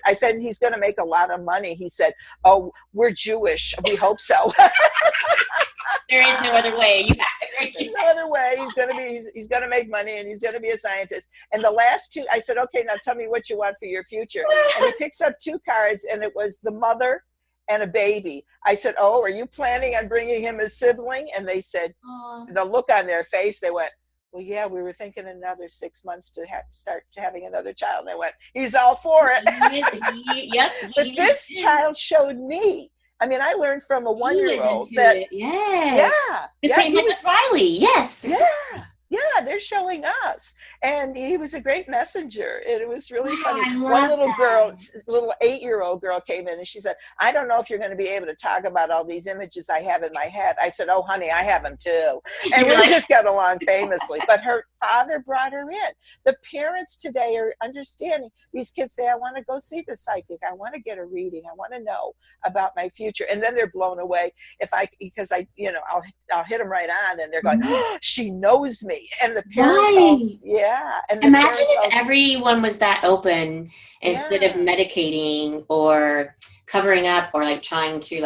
I said, he's going to make a lot of money. He said, oh, we're Jewish. We hope so. There is no other way. There's no other way. He's going to make money, and he's going to be a scientist. And the last two, I said, okay, now tell me what you want for your future. And he picks up 2 cards, and it was the mother and a baby. I said, oh, are you planning on bringing him a sibling? And they said, the look on their face, they went, well, yeah, we were thinking another 6 months to start having another child. And I went, he's all for it. Yep. But this child showed me. I mean, I learned from a 1-year-old that, the same with Riley. Yes. Yeah, they're showing us. And he was a great messenger. It was really funny. One little girl, little 8-year-old girl came in, and she said, I don't know if you're going to be able to talk about all these images I have in my head. I said, oh, honey, I have them too. And we just got along famously. But her father brought her in. The parents today are understanding. These kids say, I want to go see the psychic. I want to get a reading. I want to know about my future. And then they're blown away because I'll hit them right on, and they're going, oh, she knows me. And the parents and imagine if everyone was that open instead of medicating or covering up or trying to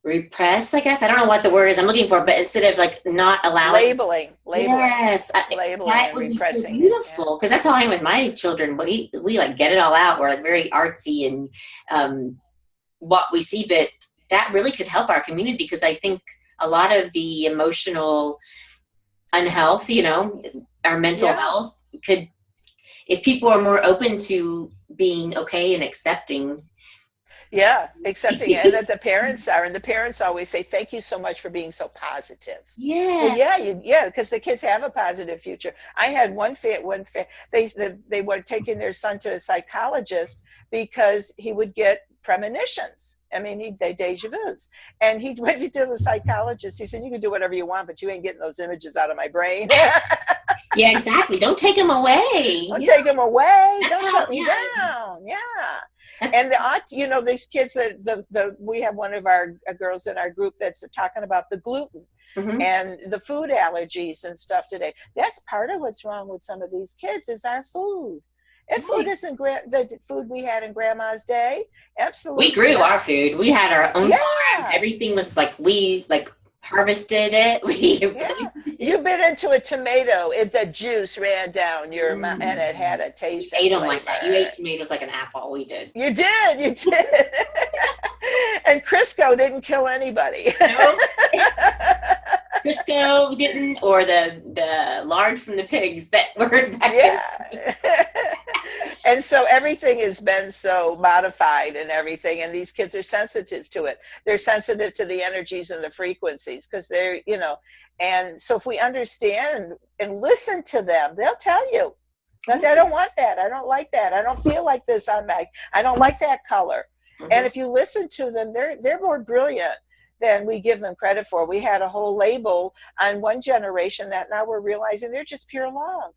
repress, I guess. I don't know what the word is I'm looking for, but instead of like not allowing. Labeling. Yes. Labeling That and would be so repressing. beautiful. Because that's how I am with my children. We like get it all out. We're like very artsy and what we see, but that really could help our community, because I think a lot of the emotional unhealth, our mental health could, if people are more open to being okay and accepting. Yeah, accepting it. And that the parents are, and the parents always say, thank you so much for being so positive. Yeah. Well, because the kids have a positive future. I had they were taking their son to a psychologist because he would get premonitions. I mean, they deja vus. And he went to the psychologist. He said, you can do whatever you want, but you ain't getting those images out of my brain. Yeah, exactly. Don't take them away. Don't take them away. That's Don't shut me down. Yeah. And these kids that we have one of our girls in our group that's talking about the gluten and the food allergies and stuff today. That's part of what's wrong with some of these kids is our food. And food isn't the food we had in Grandma's day. Absolutely. We grew our food. We had our own farm. Everything was like, we harvested it. You bit into a tomato, the juice ran down your mouth, and it had a taste. You ate them like that. You ate tomatoes like an apple. We did. You did. And Crisco didn't kill anybody. Nope. Crisco didn't, or the lard from the pigs that were back there. And so everything has been so modified and everything, and these kids are sensitive to it. They're sensitive to the energies and the frequencies because they're, and so if we understand and listen to them, they'll tell you, I don't want that. I don't like that. I don't feel like this on my, I don't like that color. And if you listen to them, they're more brilliant than we give them credit for. We had a whole label on one generation that now we're realizing they're just pure love.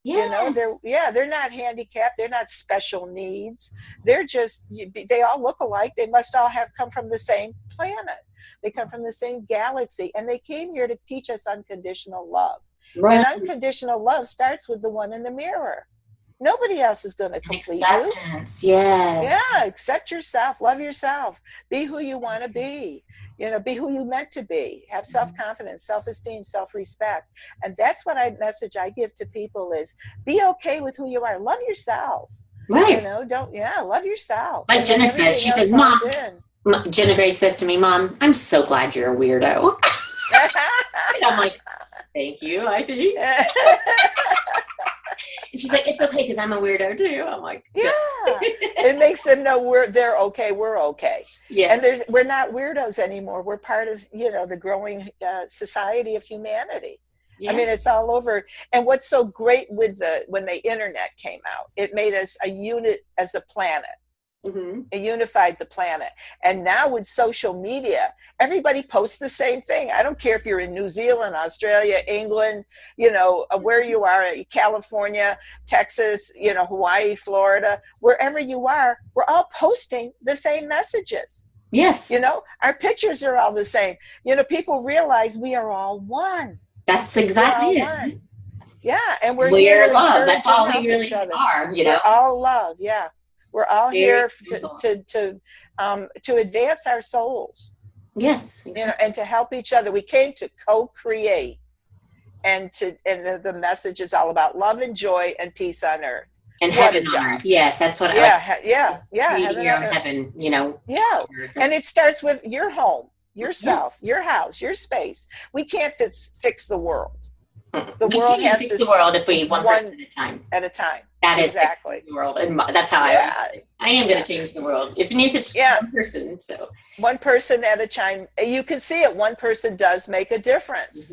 Yes. They're not handicapped. They're not special needs. They're just, they all look alike. They must all have come from the same planet. They come from the same galaxy, and they came here to teach us unconditional love. Right. And unconditional love starts with the one in the mirror. Nobody else is going to complete acceptance, you. Yes. Yeah, accept yourself, love yourself, be who you want to be, be who you meant to be, have self-confidence, self-esteem, self-respect. And that's what message I give to people is be okay with who you are. Love yourself. Right. Love yourself. Like Jenna says, she says, Mom, Jenna Grace says to me, Mom, I'm so glad you're a weirdo. And I'm like, thank you, I think. And she's like, it's okay because I'm a weirdo too. I'm like, yeah. It makes them know they're okay. We're okay. Yeah. And we're not weirdos anymore. We're part of, the growing society of humanity. Yeah. I mean, it's all over. And what's so great with when the internet came out, it made us a unit as a planet. It unified the planet. And now with social media, everybody posts the same thing. I don't care if you're in New Zealand, Australia, England, where you are, California, Texas, Hawaii, Florida, wherever you are, we're all posting the same messages. Yes. Our pictures are all the same. People realize we are all one. That's exactly it. Yeah. And we're love. That's all we really are, We're all love. Yeah. We're all here to advance our souls. Yes, exactly. And to help each other. We came to co-create, and the message is all about love and joy and peace on earth. And heaven on earth. Yes, that's what Yeah. Heaven on heaven, Yeah. And it starts with your home, yourself, your house, your space. We can't fix the world. The world has to fix the world if we one person at a time. At a time. That is exactly the world, and that's how I am going to change the world. If it's one person, so one person at a time. You can see it. One person does make a difference.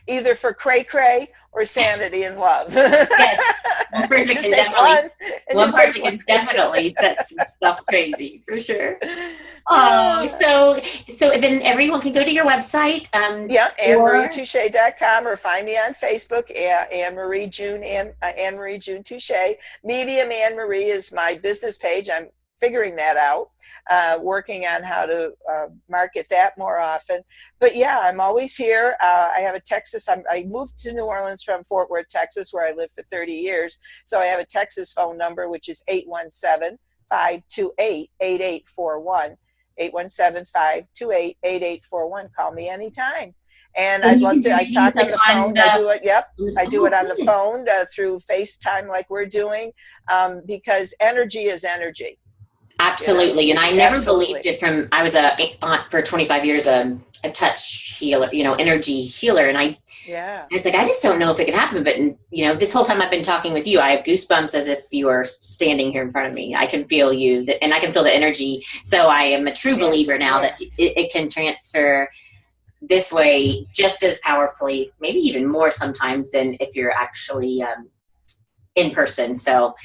Either for cray or sanity and love. Yes, one person can definitely set some stuff crazy for sure. Oh, so then everyone can go to your website. AnnMarieTouchette.com, or find me on Facebook, AnnMarie June Touchette. Medium AnnMarie is my business page. I'm figuring that out, working on how to market that more often. But yeah, I'm always here. I have a Texas, I moved to New Orleans from Fort Worth, Texas, where I lived for 30 years. So I have a Texas phone number, which is 817-528-8841. 817-528-8841. Call me anytime. And I'd love to, I talk on the phone. I do it. Yep. I do it on the phone through FaceTime like we're doing, because energy is energy. Absolutely. And I never believed it I was a aunt for 25 years, a touch healer, energy healer. And I was like, I just don't know if it can happen. But, this whole time I've been talking with you, I have goosebumps as if you are standing here in front of me. I can feel you and I can feel the energy. So I am a true believer now that it can transfer this way just as powerfully, maybe even more sometimes than if you're actually in person. So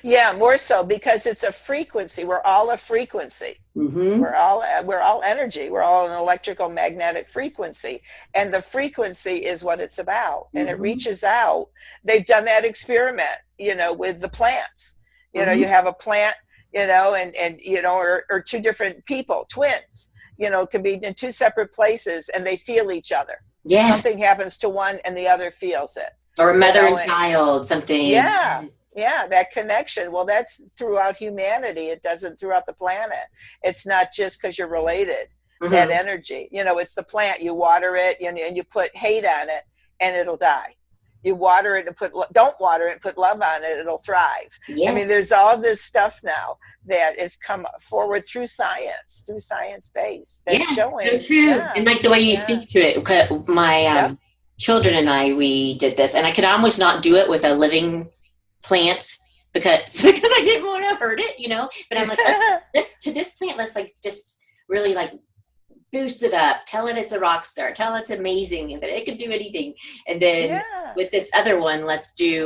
more so, because it's a frequency. We're all a frequency. Mm-hmm. We're all energy. We're all an electrical magnetic frequency, and the frequency is what it's about. And it reaches out. They've done that experiment, with the plants. You have a plant, or two different people, twins, could be in two separate places, and they feel each other. Yes. Something happens to one and the other feels it. Or mother and child, something. Yeah, that connection. Well, that's throughout humanity. It doesn't throughout the planet. It's not just because you're related. That energy, it's the plant. You water it, and you put hate on it, and it'll die. You water it and don't water it and put love on it, it'll thrive. Yes. I mean, there's all this stuff now that has come forward through science-based. That's showing. So true. Yeah. And like the way you speak to it, my children and we did this, and I could almost not do it with a living plant because I didn't want to hurt it, but I'm like, this plant, let's like just really like boost it up, tell it it's a rock star, tell it it's amazing and that it can do anything. And then with this other one, let's do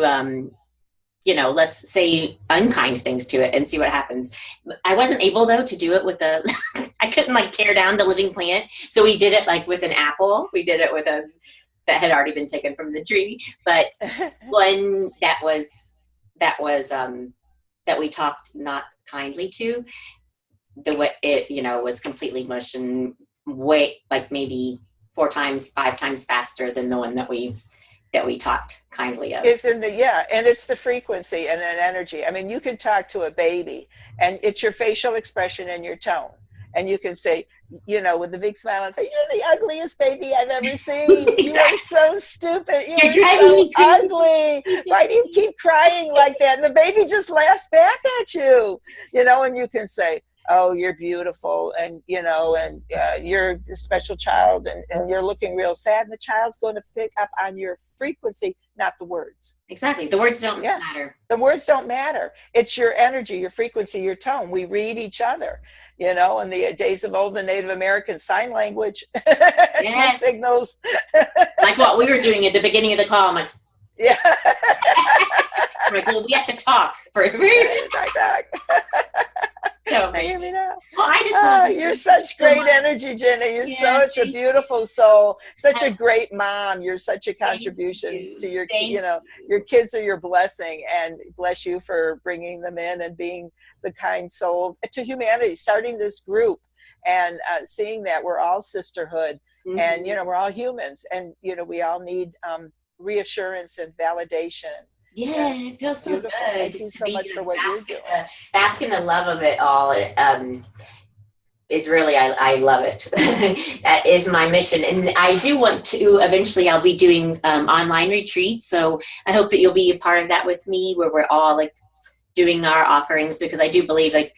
let's say unkind things to it and see what happens. I wasn't able though to do it with I couldn't like tear down the living plant, so we did it like with an apple. We did it with that had already been taken from the tree, but one that we talked not kindly to, the way it was completely mush and way like maybe 4 times 5 times faster than the one that we talked kindly of. It's and it's the frequency and an energy. I mean, you can talk to a baby and it's your facial expression and your tone. And you can say, with the big smile on the face, you're the ugliest baby I've ever seen. Exactly. You are so stupid. You're driving me so ugly. Why do you keep crying like that? And the baby just laughs back at you, and you can say, oh, you're beautiful, and you're a special child, and you're looking real sad. And the child's going to pick up on your frequency, not the words. Exactly. The words don't matter. The words don't matter. It's your energy, your frequency, your tone. We read each other. In the days of old, the Native American sign language, smoke signals. Like what we were doing at the beginning of the call. I'm like, like, well, we have to talk for So hear me now. Well, I just you're such great energy, Jenni. You're such a beautiful soul, such a great mom. You're such a contribution to your, your kids are your blessing, and bless you for bringing them in and being the kind soul to humanity, starting this group and seeing that we're all sisterhood and, we're all humans and, we all need reassurance and validation. Yeah, it feels so good. Thank you so much for what you're doing. Bask in the love of it all is really, I love it. That is my mission. And I do want to, eventually I'll be doing online retreats. So I hope that you'll be a part of that with me, where we're all like doing our offerings, because I do believe like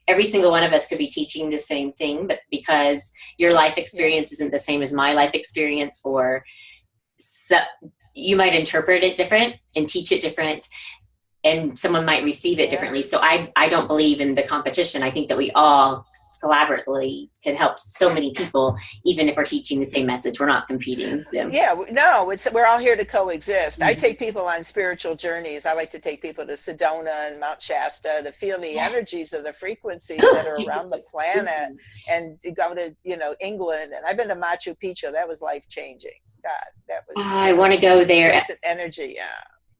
every single one of us could be teaching the same thing, but because your life experience isn't the same as my life experience, or you might interpret it different and teach it different, and someone might receive it differently. So I don't believe in the competition. I think that we all collaboratively can help so many people, even if we're teaching the same message. We're not competing. So. We're all here to coexist. I take people on spiritual journeys. I like to take people to Sedona and Mount Shasta to feel the energies of the frequencies that are around the planet, and to go to England. And I've been to Machu Picchu. That was life-changing. God, that was. I want to go there. Energy,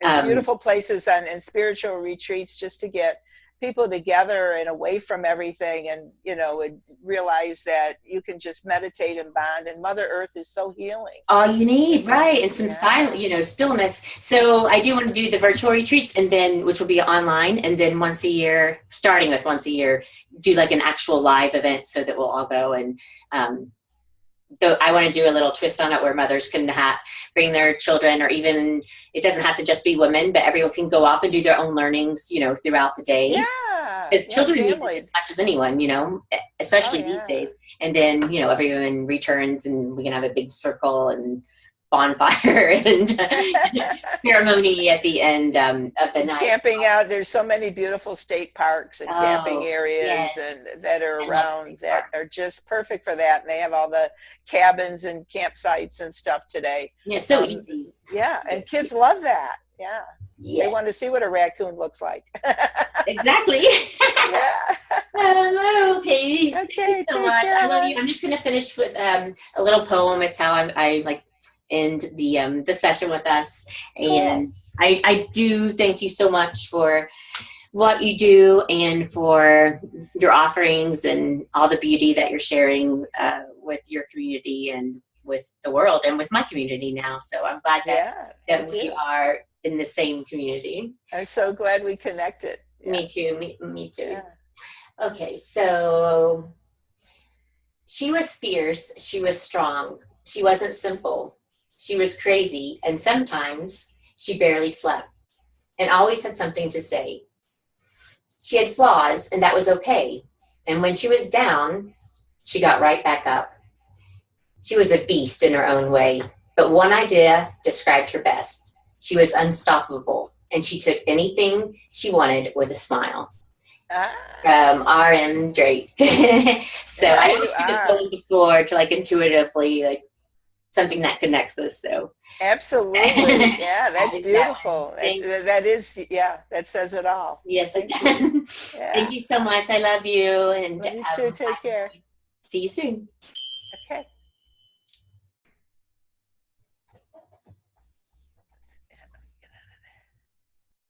There's beautiful places and spiritual retreats just to get people together and away from everything, and and realize that you can just meditate and bond, and Mother Earth is so healing. All you need, right? And some silent, stillness. So I do want to do the virtual retreats, and then, which will be online, and then once a year, starting with once a year, do like an actual live event so that we'll all go. And though I want to do a little twist on it where mothers can bring their children, or even, it doesn't have to just be women, but everyone can go off and do their own learnings, throughout the day. Yeah. Because children need it as much as anyone, especially these days. And then, everyone returns and we can have a big circle and bonfire and ceremony at the end of the night. Camping out. There's so many beautiful state parks and camping areas and that are around that are just perfect for that. And they have all the cabins and campsites and stuff today. Yeah, so easy. Yeah, and kids love that. Yeah. Yes. They want to see what a raccoon looks like. Exactly. Yeah. Okay. Thank you so much. I love you. I'm just going to finish with a little poem. It's how I like end the session with us. And I do thank you so much for what you do and for your offerings and all the beauty that you're sharing with your community and with the world and with my community now. So I'm glad that we are in the same community. I'm so glad we connected. Yeah. Me too. Me too. Yeah. Okay, so she was fierce. She was strong. She wasn't simple. She was crazy, and sometimes she barely slept and always had something to say. She had flaws, and that was okay. And when she was down, she got right back up. She was a beast in her own way, but one idea described her best. She was unstoppable, and she took anything she wanted with a smile. From R.M. Drake. So I haven't told before to like intuitively, like something that connects us. So absolutely, yeah, that's beautiful. That is, that says it all. Yes, it does. Thank you so much. I love you, and you too. Take care. See you soon.